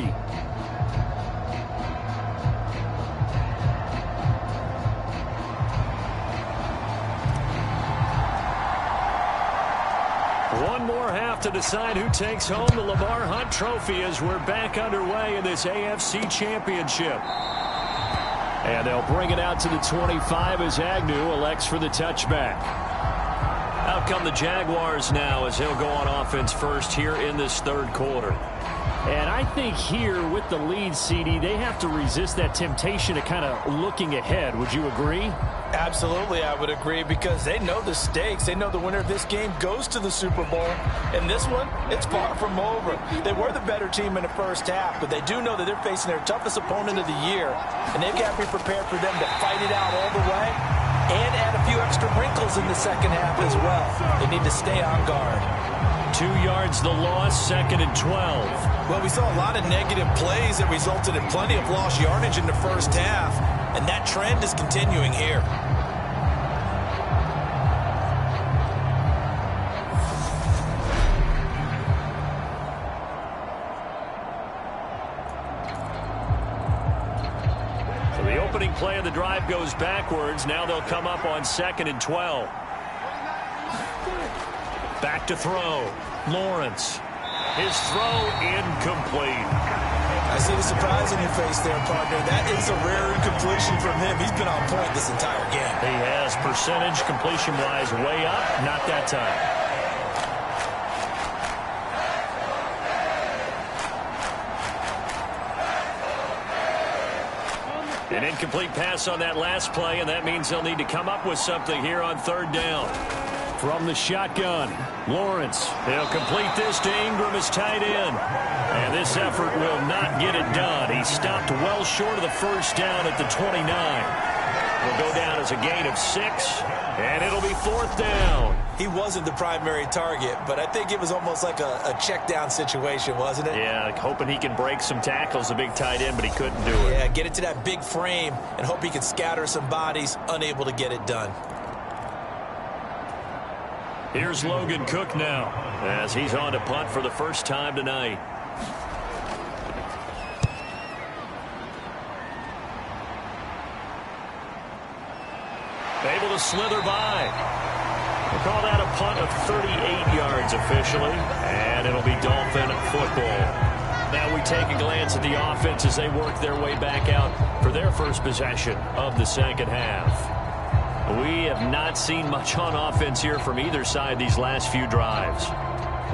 One more half to decide who takes home the Lamar Hunt Trophy as we're back underway in this AFC Championship. And they'll bring it out to the 25 as Agnew elects for the touchback. Out come the Jaguars now as he'll go on offense first here in this third quarter. And I think here with the lead, CD, they have to resist that temptation to kind of looking ahead. Would you agree? Absolutely, I would agree, because they know the stakes. They know the winner of this game goes to the Super Bowl. And this one, it's far from over. They were the better team in the first half, but they do know that they're facing their toughest opponent of the year. And they've got to be prepared for them to fight it out all the way and add a few extra wrinkles in the second half as well. They need to stay on guard. 2 yards the loss, 2nd and 12. Well, we saw a lot of negative plays that resulted in plenty of lost yardage in the first half, and that trend is continuing here. So the opening play of the drive goes backwards. Now they'll come up on 2nd and 12. Back to throw. Lawrence. His throw incomplete. I see the surprise on your face there, partner. That is a rare incompletion from him. He's been on point this entire game. He has percentage completion-wise way up. Not that time. An incomplete pass on that last play, and that means they'll need to come up with something here on 3rd down. From the shotgun, Lawrence. He'll complete this to Ingram as tight end. And this effort will not get it done. He stopped well short of the first down at the 29. Will go down as a gain of 6, and it'll be 4th down. He wasn't the primary target, but I think it was almost like a check down situation, wasn't it? Yeah, like hoping he can break some tackles, a big tight end, but he couldn't do it. Yeah, get it to that big frame and hope he can scatter some bodies, unable to get it done. Here's Logan Cook now as he's on to punt for the first time tonight. Able to slither by. We'll call that a punt of 38 yards officially, and it'll be Dolphin football. Now we take a glance at the offense as they work their way back out for their first possession of the second half. We have not seen much on offense here from either side these last few drives.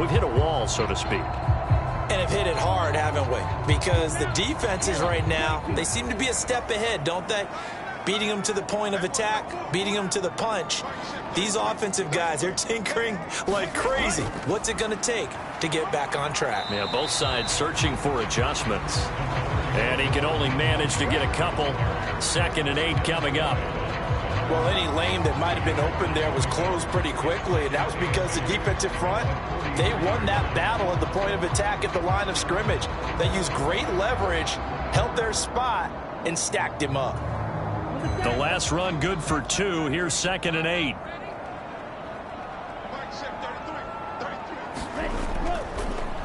We've hit a wall, so to speak. And have hit it hard, haven't we? Because the defenses right now, they seem to be a step ahead, don't they? Beating them to the point of attack, beating them to the punch. These offensive guys, they're tinkering like crazy. What's it going to take to get back on track? Yeah, both sides searching for adjustments. And he can only manage to get a couple. 2nd and 8 coming up. Well, any lane that might have been open there was closed pretty quickly, and that was because the defensive front, they won that battle at the point of attack at the line of scrimmage. They used great leverage, held their spot, and stacked him up. The last run good for 2. Here's 2nd and 8.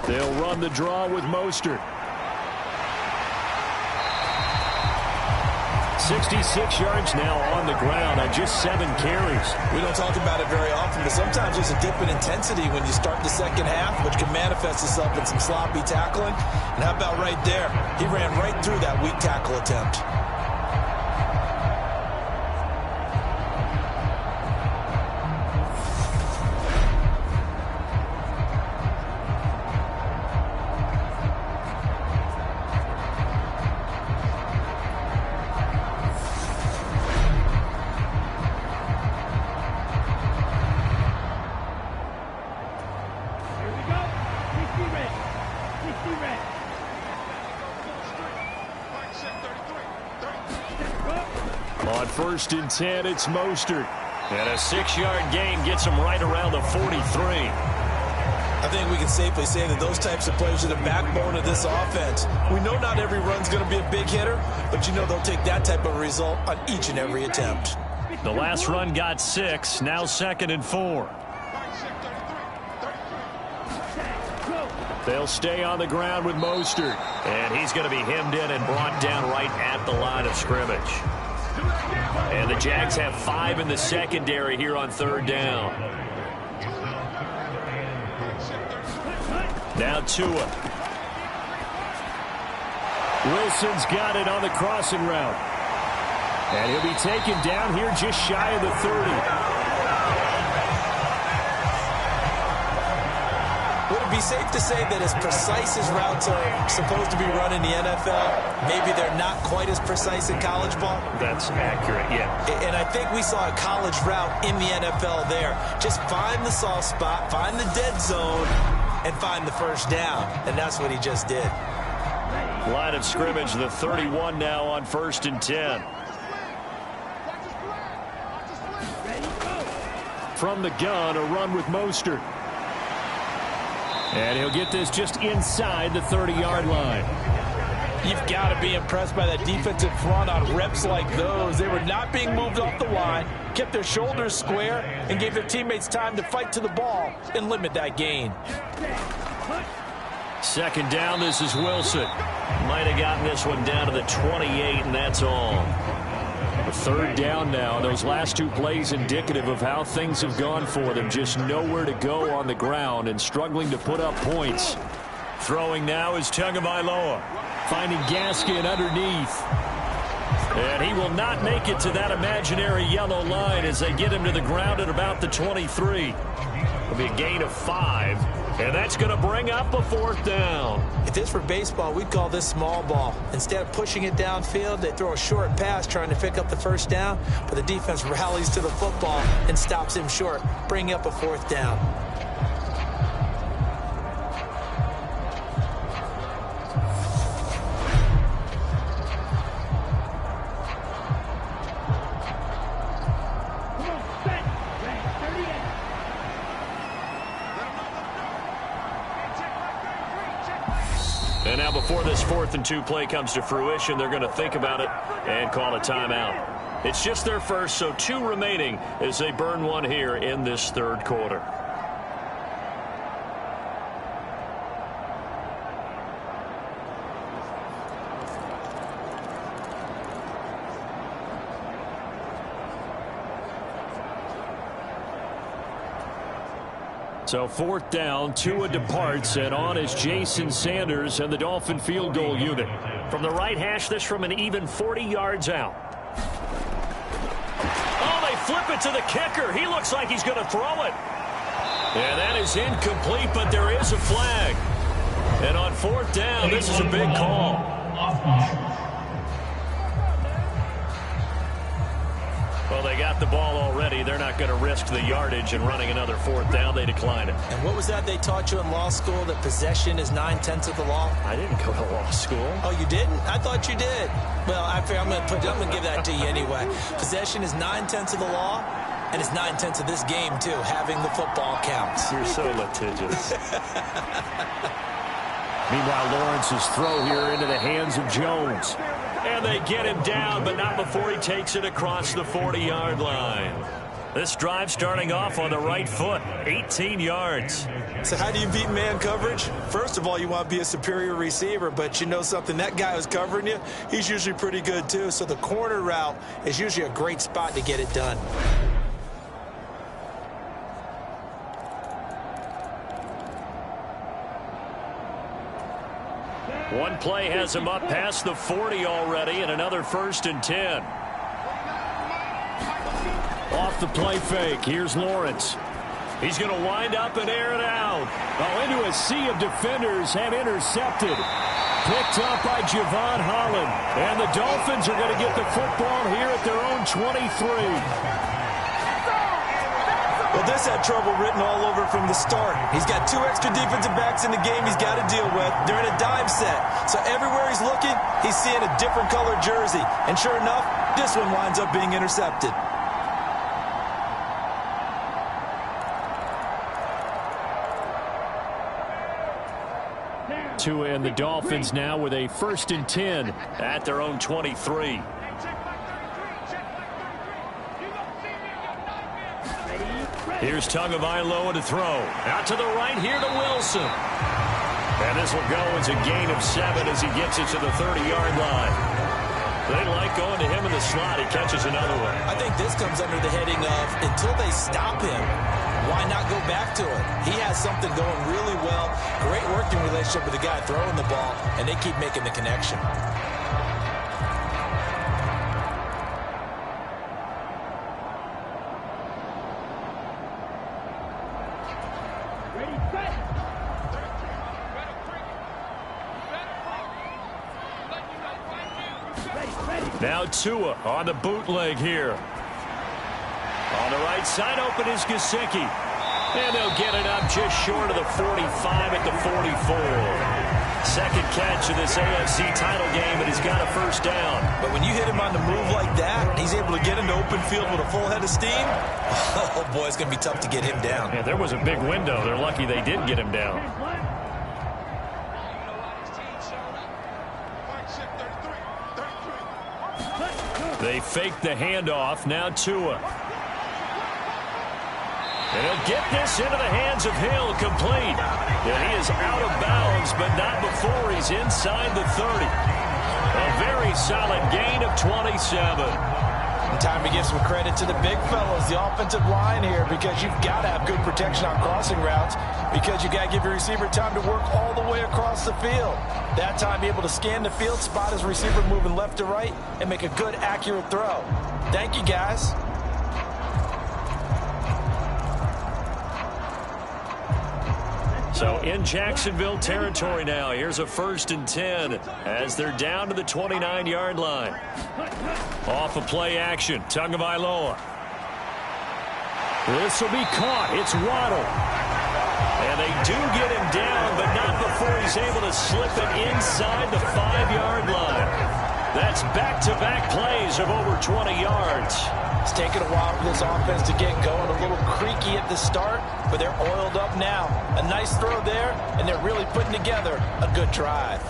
They'll run the draw with Mostert. 66 yards now on the ground on just 7 carries. We don't talk about it very often, but sometimes there's a dip in intensity when you start the second half, which can manifest itself in some sloppy tackling. And how about right there? He ran right through that weak tackle attempt. On 1st and 10, it's Mostert. And a 6-yard gain gets him right around the 43. I think we can safely say that those types of plays are the backbone of this offense. We know not every run's going to be a big hitter, but you know they'll take that type of result on each and every attempt. The last run got 6, now 2nd and 4. They'll stay on the ground with Mostert. And he's going to be hemmed in and brought down right at the line of scrimmage. And the Jags have 5 in the secondary here on 3rd down. Now Tua. Wilson's got it on the crossing route. And he'll be taken down here just shy of the 30. Would it be safe to say that as precise as routes are supposed to be run in the NFL, maybe they're not quite as precise in college ball? That's accurate, yeah. And I think we saw a college route in the NFL there. Just find the soft spot, find the dead zone, and find the first down. And that's what he just did. Line of scrimmage, the 31 now on 1st and 10. From the gun, a run with Mostert. And he'll get this just inside the 30-yard line. You've got to be impressed by that defensive front on reps like those. They were not being moved off the line, kept their shoulders square, and gave their teammates time to fight to the ball and limit that gain. 2nd down, this is Wilson. Might have gotten this one down to the 28, and that's all. The 3rd down now. Those last 2 plays indicative of how things have gone for them. Just nowhere to go on the ground and struggling to put up points. Throwing now is Tagovailoa. Finding Gaskin underneath. And he will not make it to that imaginary yellow line as they get him to the ground at about the 23. It'll be a gain of 5. And that's going to bring up a 4th down. If this were baseball, we'd call this small ball. Instead of pushing it downfield, they throw a short pass trying to pick up the 1st down, but the defense rallies to the football and stops him short, bringing up a 4th down. And now before this 4th and 2 play comes to fruition, they're going to think about it and call a timeout. It's just their first, so 2 remaining as they burn one here in this 3rd quarter. So 4th down, Tua departs, and on is Jason Sanders and the Dolphin field goal unit. From the right hash, this from an even 40 yards out. Oh, they flip it to the kicker. He looks like he's going to throw it. And that is incomplete, but there is a flag. And on 4th down, this is a big call. Well, they got the ball already. They're not going to risk the yardage and running another 4th down. They declined it. And what was that they taught you in law school, that possession is 9/10 of the law? I didn't go to law school. Oh, you didn't? I thought you did. Well, I'm going to give that to you anyway. Possession is 9/10 of the law, and it's 9/10 of this game, too. Having the football counts. You're so litigious. Meanwhile, Lawrence's throw here into the hands of Jones. And they get him down, but not before he takes it across the 40-yard line. This drive starting off on the right foot, 18 yards. So how do you beat man coverage? First of all, you want to be a superior receiver, but you know something, that guy who's covering you, he's usually pretty good too. So the corner route is usually a great spot to get it done. One play has him up past the 40 already, and another 1st and 10. Off the play fake, here's Lawrence. He's going to wind up and air it out. Oh, into a sea of defenders and intercepted. Picked up by Javon Holland. And the Dolphins are going to get the football here at their own 23. Well, this had trouble written all over from the start. He's got 2 extra defensive backs in the game he's got to deal with. They're in a dime set. So everywhere he's looking, he's seeing a different colored jersey. And sure enough, this one winds up being intercepted. Tua and the Dolphins now with a 1st and 10 at their own 23. Here's Tagovailoa to throw. Out to the right here to Wilson. And this will go as a gain of 7 as he gets it to the 30-yard line. They like going to him in the slot. He catches another one. I think this comes under the heading of until they stop him, why not go back to it? He has something going really well. Great working relationship with the guy throwing the ball, and they keep making the connection. Now Tua on the bootleg here. On the right side, open is Gesicki. And they'll get it up just short of the 45 at the 44. Second catch of this AFC title game, and he's got a first down. But when you hit him on the move like that, he's able to get into open field with a full head of steam. Oh, boy, it's going to be tough to get him down. Yeah, there was a big window. They're lucky they did get him down. They fake the handoff. Now Tua. And he'll get this into the hands of Hill, complete. And he is out of bounds, but not before he's inside the 30. A very solid gain of 27. And time to give some credit to the big fellas, the offensive line here, because you've got to have good protection on crossing routes, because you got to give your receiver time to work all the way across the field. That time, be able to scan the field, spot his receiver moving left to right, and make a good, accurate throw. Thank you, guys. So in Jacksonville territory now. Here's a 1st and 10 as they're down to the 29-yard line. Off of play action, Tagovailoa. This will be caught. It's Waddle. And they do get him down, but not before he's able to slip it inside the 5-yard line. That's back-to-back plays of over 20 yards. It's taken a while for this offense to get going. A little creaky at the start, but they're oiled up now. A nice throw there, and they're really putting together a good drive.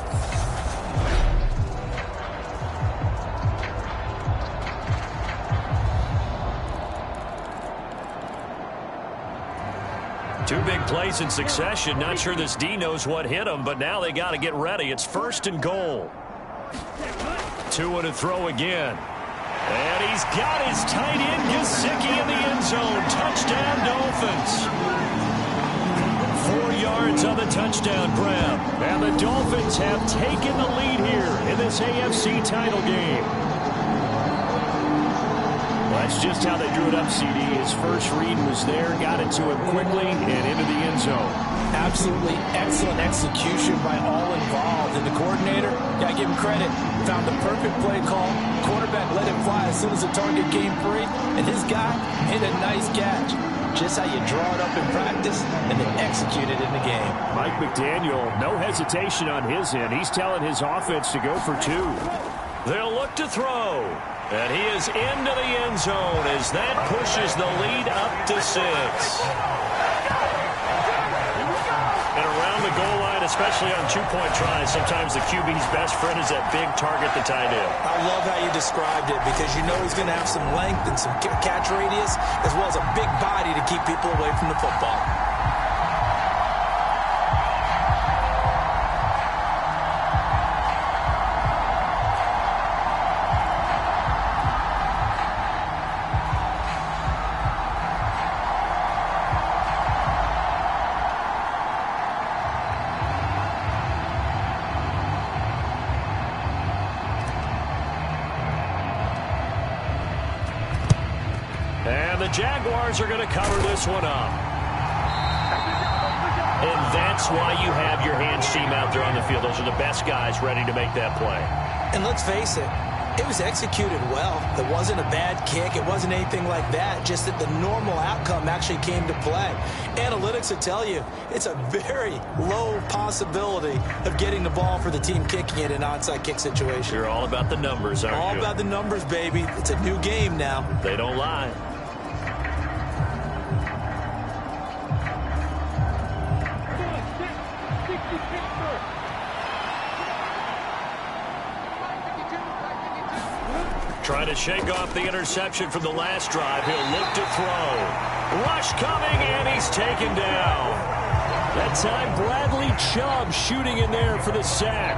Two big plays in succession. Not sure this D knows what hit him, but now they got to get ready. It's 1st and goal. Tua to throw again. And he's got his tight end, Gesicki, in the end zone. Touchdown, Dolphins. 4 yards on the touchdown grab. And the Dolphins have taken the lead here in this AFC title game. That's just how they drew it up, CD. His first read was there, got it to him quickly, and into the end zone. Absolutely excellent execution by all involved. And the coordinator, got to give him credit, found the perfect play call. Quarterback let him fly as soon as the target came free, and his guy hit a nice catch. Just how you draw it up in practice and then execute it in the game. Mike McDaniel, no hesitation on his end. He's telling his offense to go for 2. They'll look to throw. And he is into the end zone as that pushes the lead up to 6. And around the goal line, especially on 2-point tries, sometimes the QB's best friend is that big target, the tight end. I love how you described it, because you know he's going to have some length and some catch radius, as well as a big body to keep people away from the football. Jaguars are going to cover this one up. And that's why you have your hands team out there on the field. Those are the best guys ready to make that play. And let's face it, it was executed well. It wasn't a bad kick. It wasn't anything like that. Just that the normal outcome actually came to play. Analytics will tell you it's a very low possibility of getting the ball for the team kicking it in an onside kick situation. You're all about the numbers, aren't you? All about the numbers, baby. It's a new game now. They don't lie. Trying to shake off the interception from the last drive. He'll look to throw. Rush coming, and he's taken down. That time, Bradley Chubb shooting in there for the sack.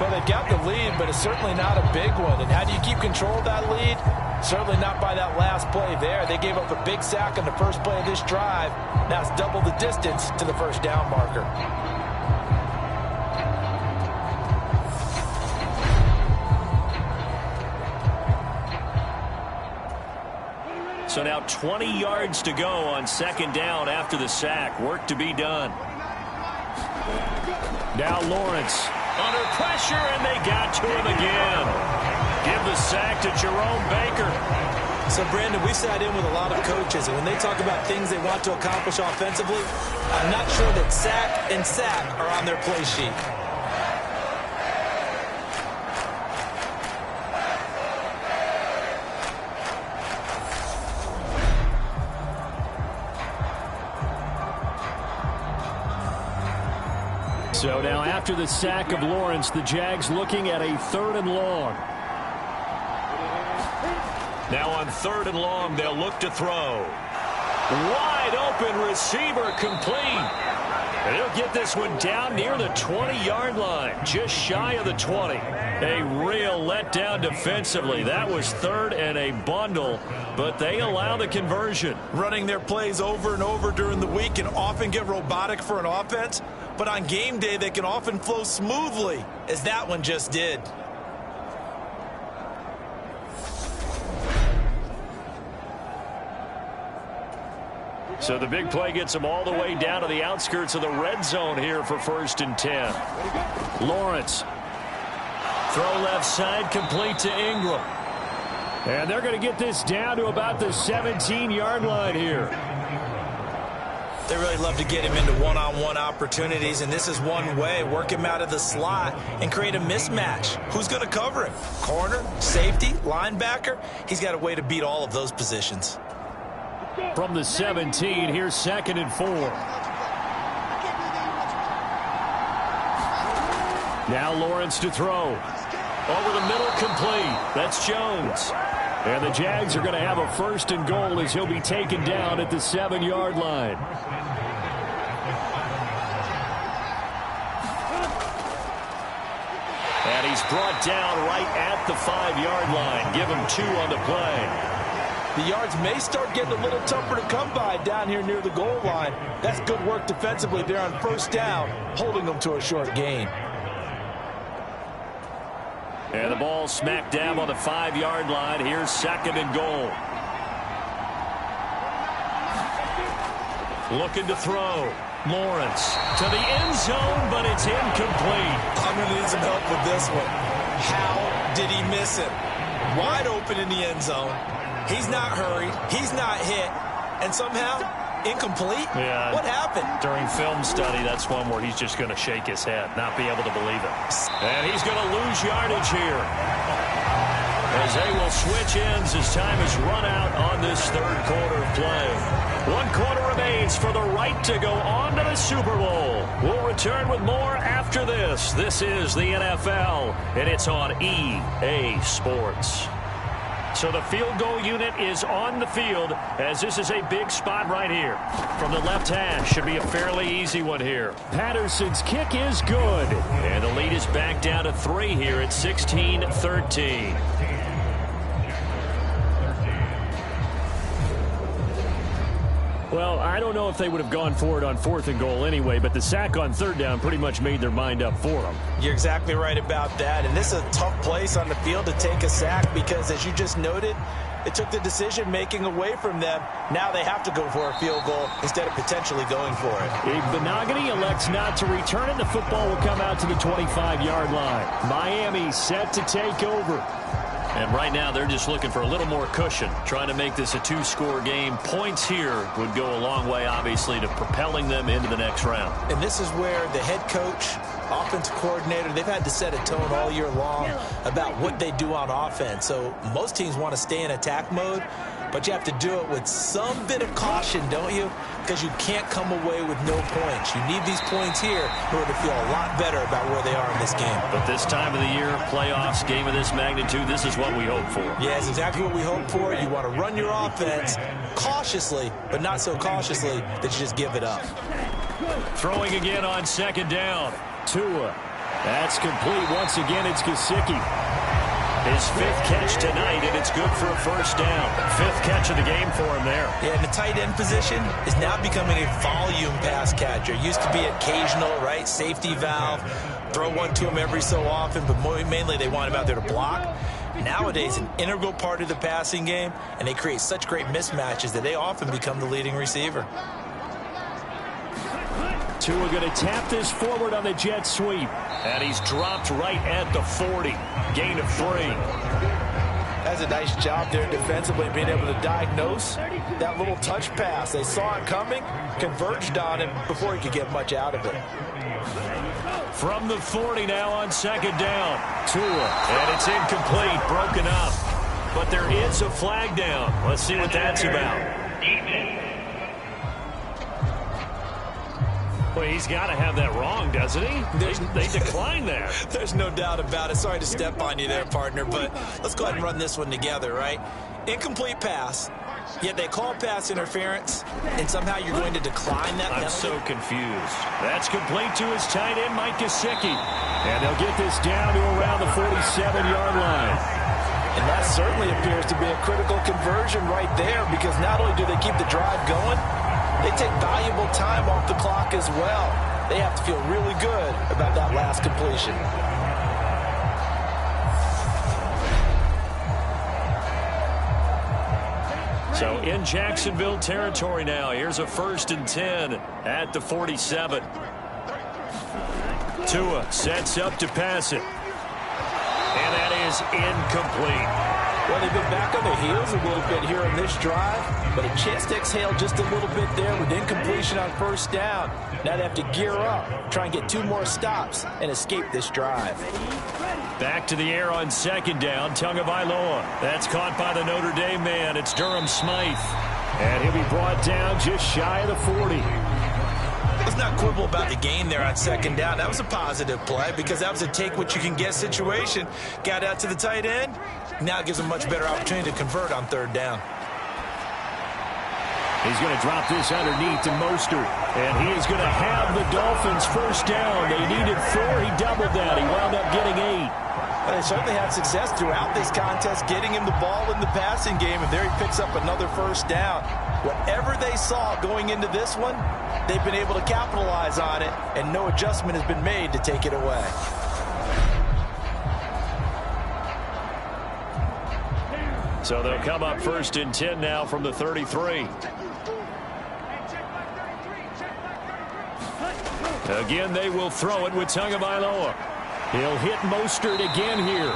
Well, they've got the lead, but it's certainly not a big one. And how do you keep control of that lead? Certainly not by that last play there. They gave up a big sack on the first play of this drive. Now it's double the distance to the first down marker. So now 20 yards to go on second down after the sack. Work to be done. Now Lawrence Under pressure, and they got to him again. Give the sack to Jerome Baker. So, Brandon, we sat in with a lot of coaches, and when they talk about things they want to accomplish offensively, I'm not sure that sack and sack are on their play sheet. So now after the sack of Lawrence, the Jags looking at a 3rd and long. Now on 3rd and long, they'll look to throw. Wide open receiver complete. And he'll get this one down near the 20-yard line, just shy of the 20. A real letdown defensively. That was 3rd and a bundle, but they allow the conversion. Running their plays over and over during the week can often get robotic for an offense, but on game day they can often flow smoothly, as that one just did. So the big play gets them all the way down to the outskirts of the red zone here for 1st and 10. Lawrence. Throw left side, complete to Ingram. And they're going to get this down to about the 17-yard line here. They really love to get him into one-on-one opportunities, and this is one way. Work him out of the slot and create a mismatch. Who's going to cover him? Corner, safety, linebacker? He's got a way to beat all of those positions. From the 17, here's 2nd and 4. Now Lawrence to throw. Over the middle, complete. That's Jones. And the Jags are going to have a 1st and goal as he'll be taken down at the 7-yard line. And he's brought down right at the 5-yard line. Give him 2 on the play. The yards may start getting a little tougher to come by down here near the goal line. That's good work defensively there on 1st down, holding them to a short gain. And the ball smack dab on the 5-yard line. Here's 2nd and goal. Looking to throw. Lawrence to the end zone, but it's incomplete. I'm going to need some help with this one. How did he miss him? Wide open in the end zone. He's not hurried. He's not hit. And somehow, incomplete? Yeah. What happened? During film study, that's one where he's just going to shake his head, not be able to believe it. And he's going to lose yardage here, as they will switch ends as time is run out on this 3rd quarter play. 1 quarter remains for the right to go on to the Super Bowl. We'll return with more after this. This is the NFL, and it's on EA Sports. So the field goal unit is on the field, as this is a big spot right here. From the left hash, should be a fairly easy one here. Patterson's kick is good. And the lead is back down to 3 here at 16-13. Well, I don't know if they would have gone for it on 4th and goal anyway, but the sack on 3rd down pretty much made their mind up for them. You're exactly right about that. And this is a tough place on the field to take a sack because, as you just noted, it took the decision-making away from them. Now they have to go for a field goal instead of potentially going for it. If Benogany elects not to return it, the football will come out to the 25-yard line. Miami set to take over. And right now, they're just looking for a little more cushion, trying to make this a 2-score game. Points here would go a long way, obviously, to propelling them into the next round. And this is where the head coach, offensive coordinator, they've had to set a tone all year long about what they do on offense. So most teams want to stay in attack mode, but you have to do it with some bit of caution, don't you? Because you can't come away with no points. You need these points here in order to feel a lot better about where they are in this game. But this time of the year, playoffs, game of this magnitude, this is what we hope for. Yeah, it's exactly what we hope for. You want to run your offense cautiously, but not so cautiously that you just give it up. Throwing again on second down. Tua. That's complete. Once again, it's Gesicki. His 5th catch tonight, and it's good for a first down. 5th catch of the game for him there. Yeah, and the tight end position is now becoming a volume pass catcher. Used to be occasional, right? Safety valve. Throw one to him every so often, but mainly they want him out there to block. Nowadays, an integral part of the passing game, and they create such great mismatches that they often become the leading receiver. Tua going to tap this forward on the jet sweep. And he's dropped right at the 40. Gain of 3. That's a nice job there defensively, being able to diagnose that little touch pass. They saw it coming, converged on him before he could get much out of it. From the 40 now on second down. Tua. And it's incomplete, broken up. But there is a flag down. Let's see what that's about. Well, he's got to have that wrong, doesn't he? They declined that. There's no doubt about it. Sorry to step on you there, partner, but let's go ahead and run this one together, right? Incomplete pass, yet they call pass interference, and somehow you're going to decline that penalty. I'm so confused. That's complete to his tight end, Mike Gesicki. And they'll get this down to around the 47-yard line. And that certainly appears to be a critical conversion right there, because not only do they keep the drive going, they take valuable time off the clock as well. They have to feel really good about that last completion. So in Jacksonville territory now. Here's a 1st and 10 at the 47. Tua sets up to pass it. And that is incomplete. Well, they've been back on their heels a little bit here in this drive, but a chance to exhale just a little bit there with incompletion on first down. Now they have to gear up, try and get 2 more stops, and escape this drive. Back to the air on second down, Tagovailoa. That's caught by the Notre Dame man. It's Durham Smythe. And he'll be brought down just shy of the 40. Let's not quibble about the gain there on second down. That was a positive play because that was a take-what-you-can-get situation. Got out to the tight end. Now it gives them a much better opportunity to convert on third down. He's going to drop this underneath to Mostert. And he is going to have the Dolphins first down. They needed 4. He doubled that. He wound up getting 8. Well, they certainly had success throughout this contest getting him the ball in the passing game, and there he picks up another first down. Whatever they saw going into this one, they've been able to capitalize on it, and no adjustment has been made to take it away. So they'll come up 1st and 10 now from the 33. Again, they will throw it with Tagovailoa. He'll hit Mostert again here.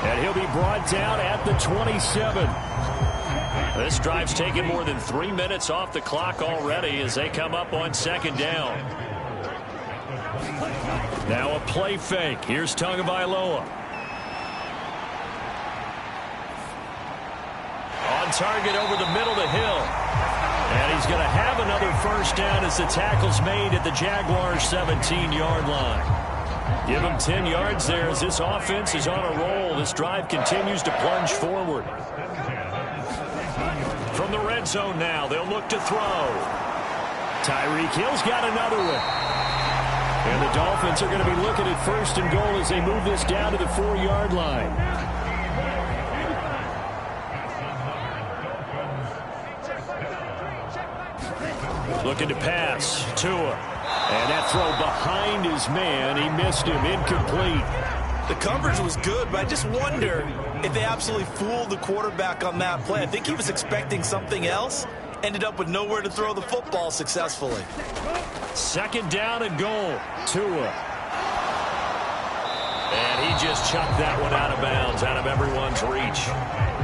And he'll be brought down at the 27. This drive's taken more than 3 minutes off the clock already as they come up on second down. Now a play fake. Here's Tagovailoa. On target over the middle to Hill. And he's going to have another first down as the tackle's made at the Jaguars' 17-yard line. Give him 10 yards there as this offense is on a roll. This drive continues to plunge forward. From the red zone now, they'll look to throw. Tyreek Hill's got another one. And the Dolphins are going to be looking at 1st and goal as they move this down to the 4-yard line. Looking to pass. Tua. And that throw behind his man. He missed him. Incomplete. The coverage was good, but I just wonder if they absolutely fooled the quarterback on that play. I think he was expecting something else. Ended up with nowhere to throw the football successfully. 2nd down and goal. Tua. And he just chucked that one out of bounds, out of everyone's reach.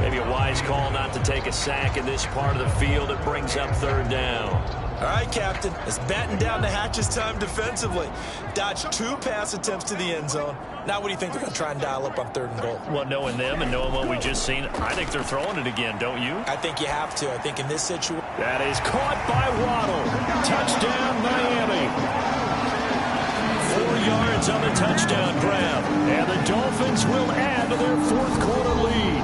Maybe a wise call not to take a sack in this part of the field. It brings up 3rd down. All right, Captain. It's batten down the hatches time defensively. Dodged 2 pass attempts to the end zone. Now what do you think they're going to try and dial up on 3rd and goal? Well, knowing them and knowing what we just seen, I think they're throwing it again, don't you? I think you have to. I think in this situation. That is caught by Waddle. Touchdown, Miami. 4 yards on the touchdown grab. And the Dolphins will add to their 4th quarter lead.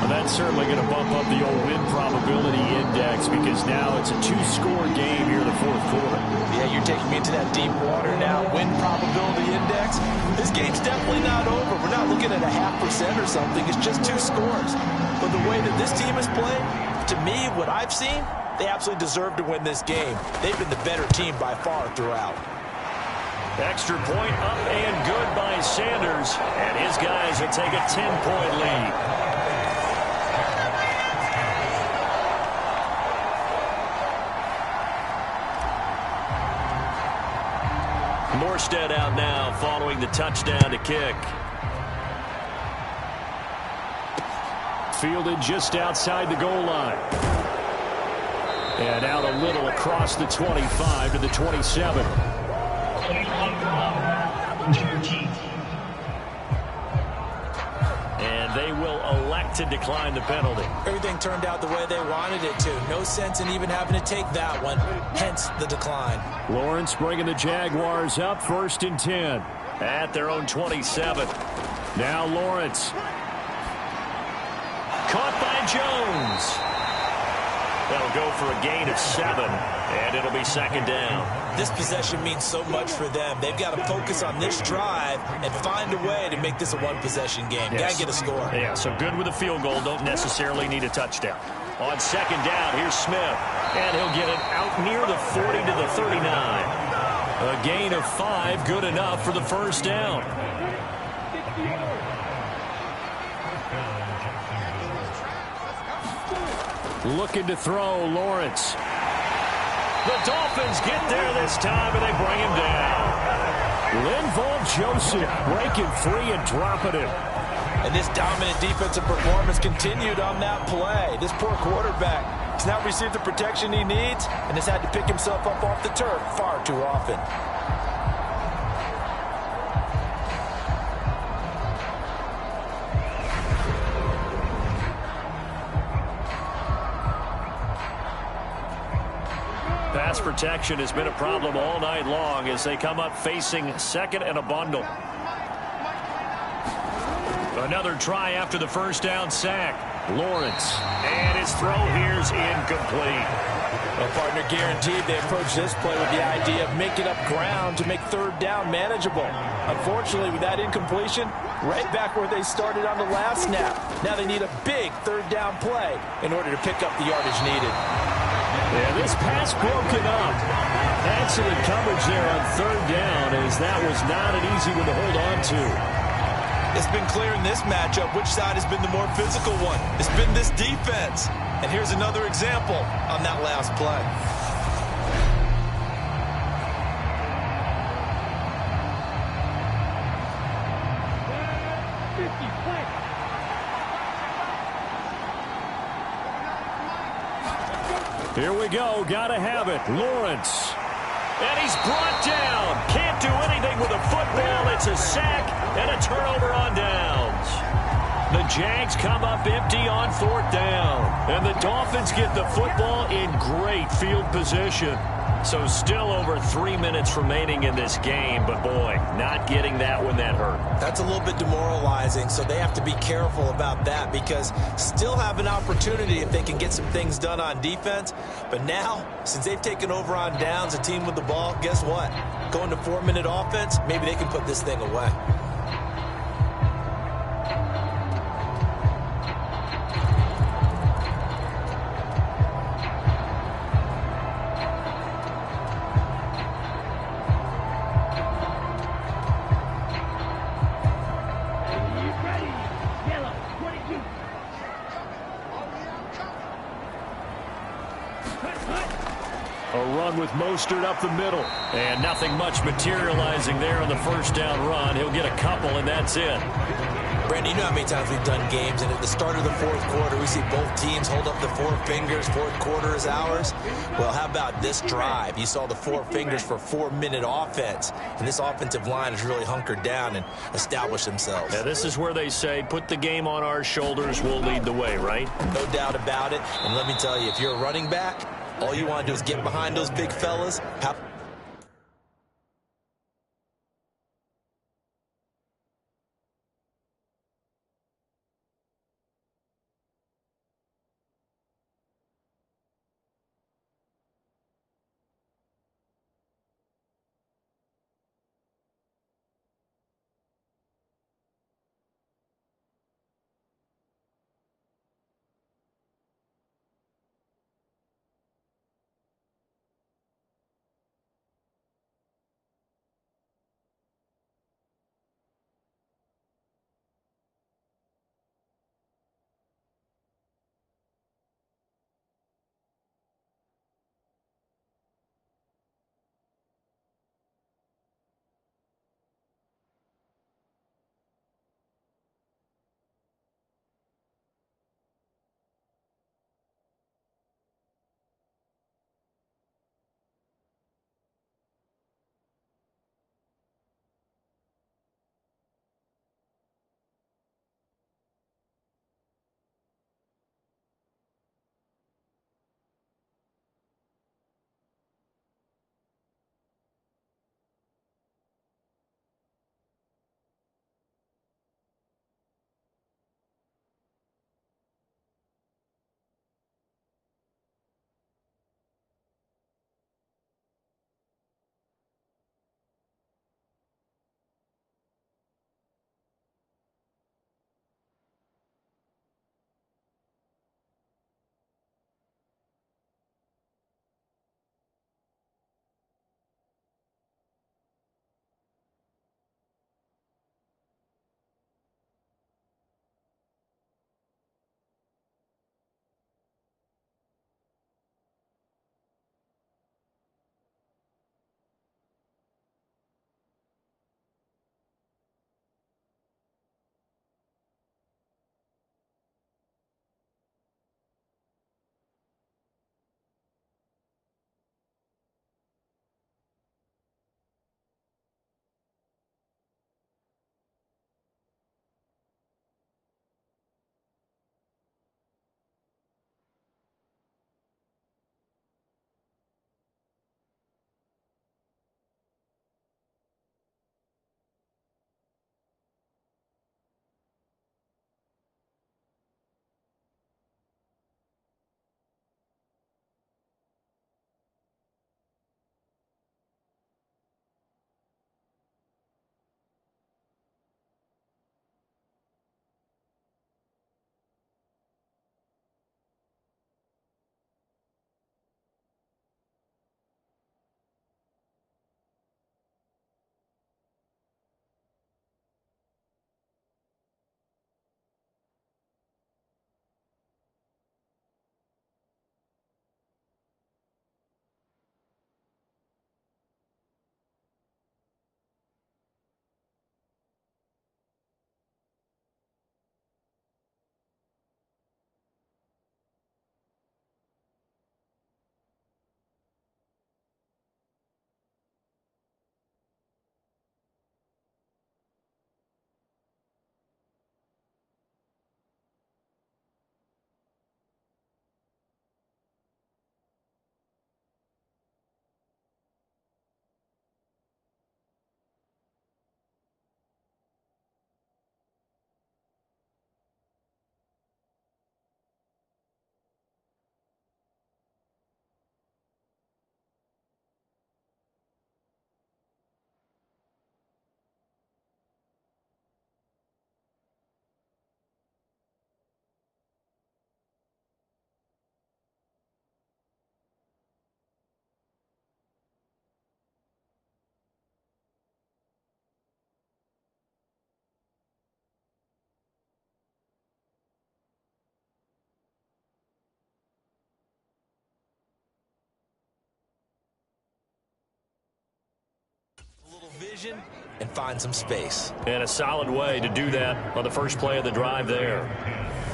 Well, that's certainly going to bump up the old win probability index points because now it's a two-score game here in the fourth quarter. Yeah, you're taking me into that deep water now. Win probability index. This game's definitely not over. We're not looking at a 0.5% or something. It's just 2 scores. But the way that this team has played, to me, what I've seen, they absolutely deserve to win this game. They've been the better team by far throughout. Extra point up and good by Sanders. And his guys will take a 10-point lead. Morstead out now following the touchdown to kick. Fielded just outside the goal line. And out a little across the 25 to the 27. And they will elect to decline the penalty. Everything turned out the way they wanted it to. No sense in even having to take that one, hence the decline. Lawrence bringing the Jaguars up 1st and 10. At their own 27. Now Lawrence. Caught by Jones. That'll go for a gain of 7, and it'll be 2nd down. This possession means so much for them. They've got to focus on this drive and find a way to make this a one-possession game. Yes. Got to get a score. Yeah, so good with a field goal. Don't necessarily need a touchdown. On 2nd down, here's Smith, and he'll get it out near the 40 to the 39. A gain of 5, good enough for the 1st down. Looking to throw, Lawrence. The Dolphins get there this time, and they bring him down. Linval Joseph breaking free and dropping him. And this dominant defensive performance continued on that play. This poor quarterback has now received the protection he needs and has had to pick himself up off the turf far too often. Pass protection has been a problem all night long as they come up facing 2nd and a bundle. Another try after the 1st down sack. Lawrence. And his throw here's incomplete. Well, partner, guaranteed they approach this play with the idea of making up ground to make 3rd down manageable. Unfortunately, with that incompletion, right back where they started on the last snap. Now they need a big 3rd down play in order to pick up the yardage needed. Yeah, this pass broken up. Excellent coverage there on 3rd down, as that was not an easy one to hold on to. It's been clear in this matchup which side has been the more physical one. It's been this defense. And here's another example on that last play. Here we go. Gotta have it. Lawrence. And he's brought down. Can't do anything with a football. It's a sack and a turnover on downs. The Jags come up empty on 4th down. And the Dolphins get the football in great field position. So still over 3 minutes remaining in this game. But, boy, not getting that one, that hurt. That's a little bit demoralizing, so they have to be careful about that because still have an opportunity if they can get some things done on defense. But now, since they've taken over on downs, a team with the ball, guess what? Going to 4-minute offense, maybe they can put this thing away. With Mostert up the middle. And nothing much materializing there on the 1st down run. He'll get a couple, and that's it. Brandon, you know how many times we've done games, and at the start of the 4th quarter, we see both teams hold up the 4 fingers. 4th quarter is ours. Well, how about this drive? You saw the 4 fingers for 4-minute offense, and this offensive line has really hunkered down and established themselves. Yeah, this is where they say, put the game on our shoulders, we'll lead the way, right? No doubt about it. And let me tell you, if you're a running back, all you want to do is get behind those big fellas. vision and find some space. And a solid way to do that on the first play of the drive there.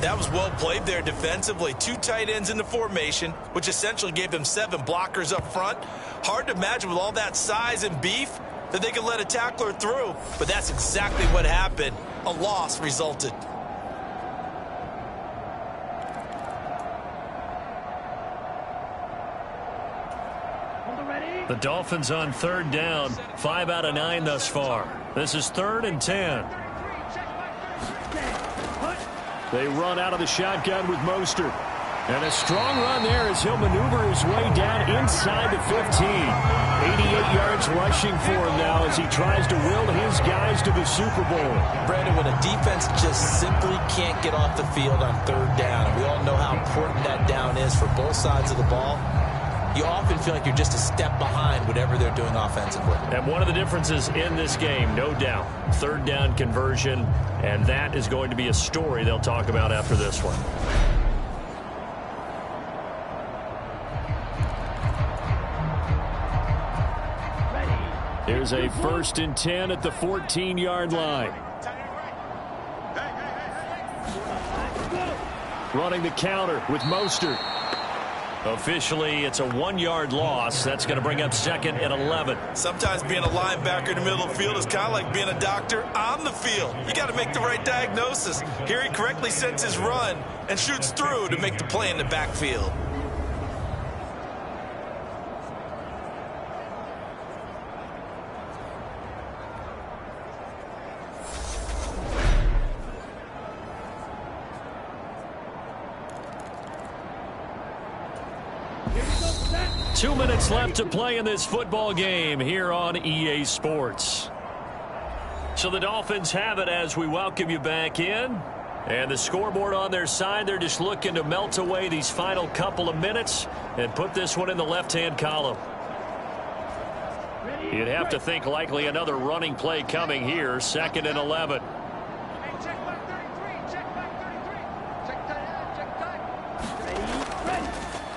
That was well played there defensively. 2 tight ends in the formation, which essentially gave them 7 blockers up front. Hard to imagine with all that size and beef that they could let a tackler through, but that's exactly what happened. A loss resulted. The Dolphins on 3rd down, 5 out of 9 thus far. This is 3rd and 10. They run out of the shotgun with Mostert. And a strong run there as he'll maneuver his way down inside the 15. 88 yards rushing for him now as he tries to will his guys to the Super Bowl. Brandon, when a defense just simply can't get off the field on 3rd down, and we all know how important that down is for both sides of the ball, you often feel like you're just a step behind whatever they're doing offensively. And one of the differences in this game, no doubt, 3rd down conversion, and that is going to be a story they'll talk about after this one. Here's a 1st and 10 at the 14-yard line. Running the counter with Mostert. Officially, it's a 1-yard loss. That's going to bring up 2nd and 11. Sometimes being a linebacker in the middle of the field is kind of like being a doctor on the field. You got to make the right diagnosis. Here he correctly sets his run and shoots through to make the play in the backfield. Two minutes left to play in this football game here on EA Sports. So the Dolphins have it as we welcome you back in. And the scoreboard on their side, they're just looking to melt away these final couple of minutes and put this one in the left-hand column. You'd have to think likely another running play coming here, 2nd and 11.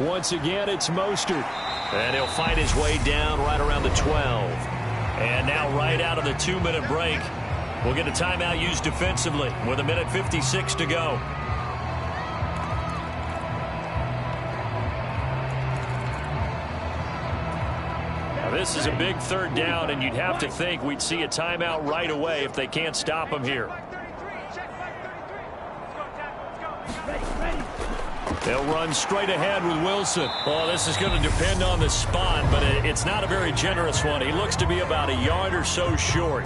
Once again, it's Mostert. And he'll find his way down right around the 12. And now right out of the 2-minute break, we'll get a timeout used defensively with 1:56 to go. Now this is a big 3rd down, and you'd have to think we'd see a timeout right away if they can't stop him here. They'll run straight ahead with Wilson. Oh, this is going to depend on the spot, but it's not a very generous one. He looks to be about a yard or so short.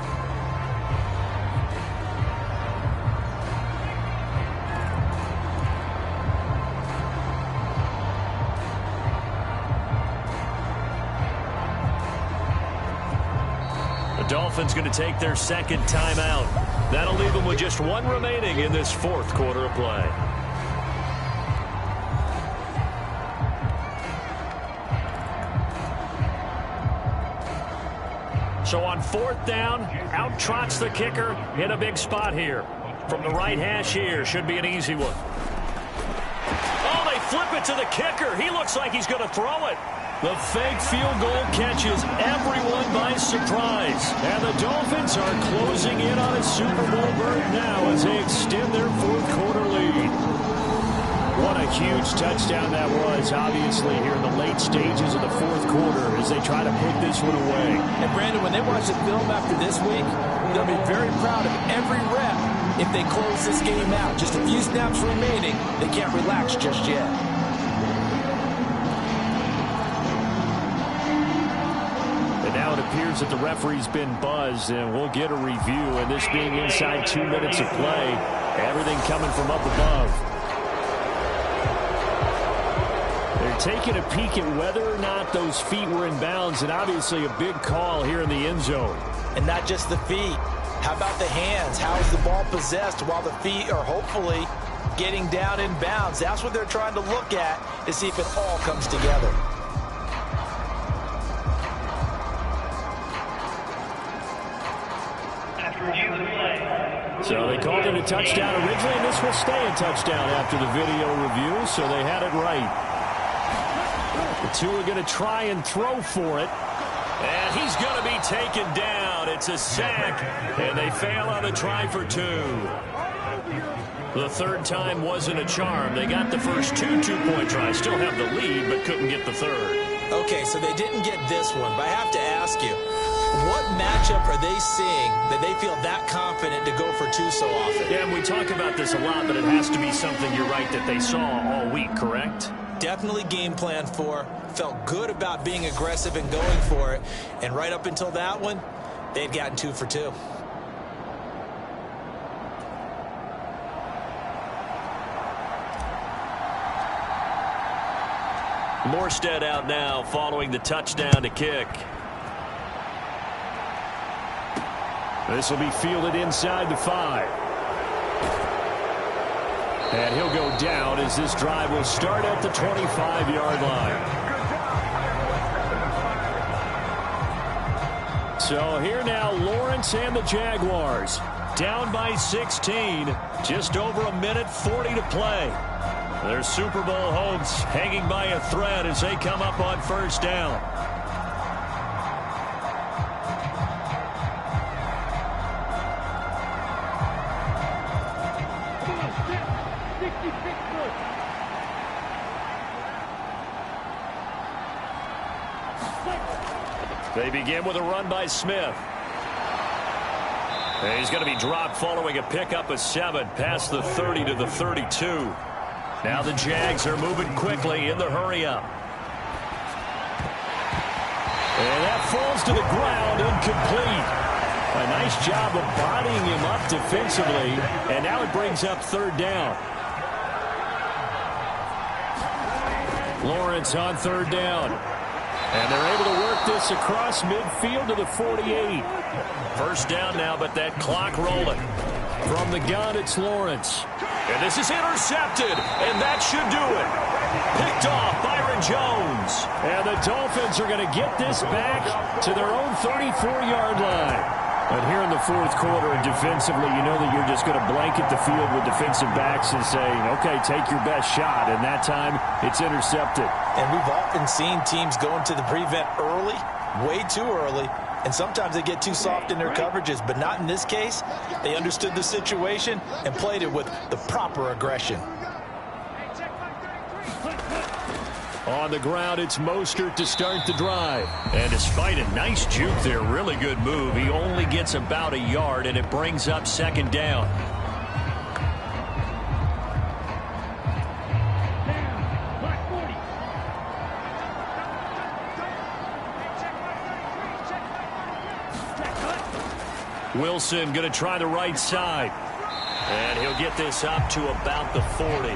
The Dolphins going to take their 2nd timeout. That'll leave them with just 1 remaining in this 4th quarter of play. So on 4th down, out trots the kicker in a big spot here. From the right hash here, should be an easy one. Oh, they flip it to the kicker. He looks like he's going to throw it. The fake field goal catches everyone by surprise. And the Dolphins are closing in on a Super Bowl berth now as they extend their 4th quarter lead. What a huge touchdown that was, obviously, here in the late stages of the 4th quarter as they try to put this one away. And, Brandon, when they watch the film after this week, they'll be very proud of every rep if they close this game out. Just a few snaps remaining. They can't relax just yet. And now it appears that the referee's been buzzed, and we'll get a review. And this being inside 2 minutes of play, everything coming from up above. Taking a peek at whether or not those feet were in bounds, and obviously a big call here in the end zone. And not just the feet. How about the hands? How is the ball possessed while the feet are hopefully getting down in bounds? That's what they're trying to look at to see if it all comes together. So they called it a touchdown originally, and this will stay a touchdown after the video review, so they had it right. The two are going to try and throw for it. And he's going to be taken down. It's a sack, and they fail on the try for 2. The third time wasn't a charm. They got the first 2 two-point tries. Still have the lead, but couldn't get the third. Okay, so they didn't get this one, but I have to ask you, what matchup are they seeing that they feel that confident to go for 2 so often? Yeah, and we talk about this a lot, but it has to be something, you're right, that they saw all week, correct? Definitely game plan for, felt good about being aggressive and going for it, and right up until that one, they'd gotten 2 for 2. Morstead out now following the touchdown to kick. This will be fielded inside the 5. And he'll go down as this drive will start at the 25-yard line. So here now, Lawrence and the Jaguars. Down by 16. Just over a minute 40 to play. Their Super Bowl hopes hanging by a thread as they come up on first down. They begin with a run by Smith. And he's going to be dropped following a pickup of 7 past the 30 to the 32. Now the Jags are moving quickly in the hurry-up. And that falls to the ground, incomplete. A nice job of bodying him up defensively, and now it brings up third down. Lawrence on third down. And they're able to work this across midfield to the 48. First down now, but that clock rolling. From the gun, it's Lawrence. And this is intercepted, and that should do it. Picked off Byron Jones. And the Dolphins are going to get this back to their own 34-yard line. But here in the fourth quarter, defensively, you know that you're just going to blanket the field with defensive backs and say, okay, take your best shot. And that time, it's intercepted. And we've often seen teams go into the prevent early, way too early, and sometimes they get too soft in their coverages, but not in this case. They understood the situation and played it with the proper aggression. On the ground, it's Mostert to start the drive. And despite a nice juke there, really good move, he only gets about a yard, and it brings up second down. Wilson going to try the right side. And he'll get this up to about the 40.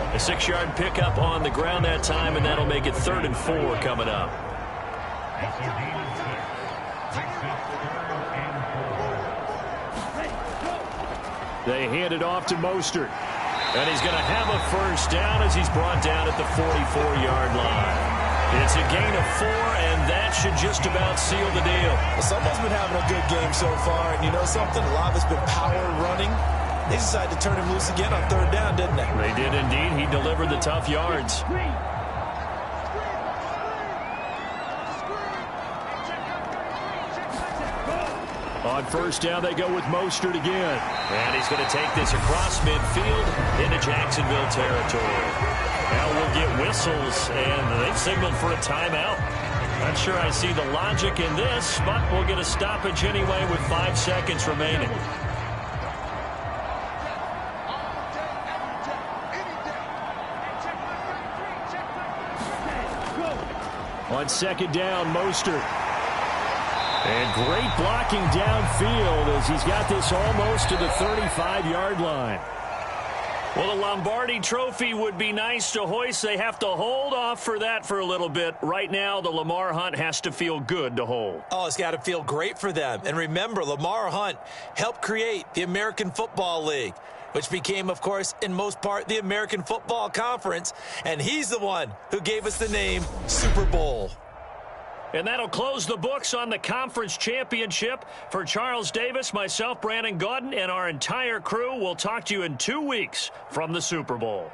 A 6-yard pickup on the ground that time, and that'll make it 3rd and 4 coming up. They hand it off to Mostert. And he's going to have a first down as he's brought down at the 44-yard line. It's a gain of 4, and that should just about seal the deal. Well, someone's been having a good game so far, and you know something? A lot of it's been power running. They decided to turn him loose again on third down, didn't they? They did indeed. He delivered the tough yards. On first down, they go with Mostert again. And he's going to take this across midfield into Jacksonville territory. Now we'll get whistles, and they've signaled for a timeout. Not sure I see the logic in this, but we'll get a stoppage anyway with 5 seconds remaining. On second down, Mostert. And great blocking downfield as he's got this almost to the 35-yard line. Well, the Lombardi Trophy would be nice to hoist. They have to hold off for that for a little bit. Right now, the Lamar Hunt has to feel good to hold. Oh, it's got to feel great for them. And remember, Lamar Hunt helped create the American Football League, which became, of course, in most part, the American Football Conference. And he's the one who gave us the name Super Bowl. And that'll close the books on the conference championship. For Charles Davis, myself, Brandon Gaudin, and our entire crew, we'll talk to you in 2 weeks from the Super Bowl.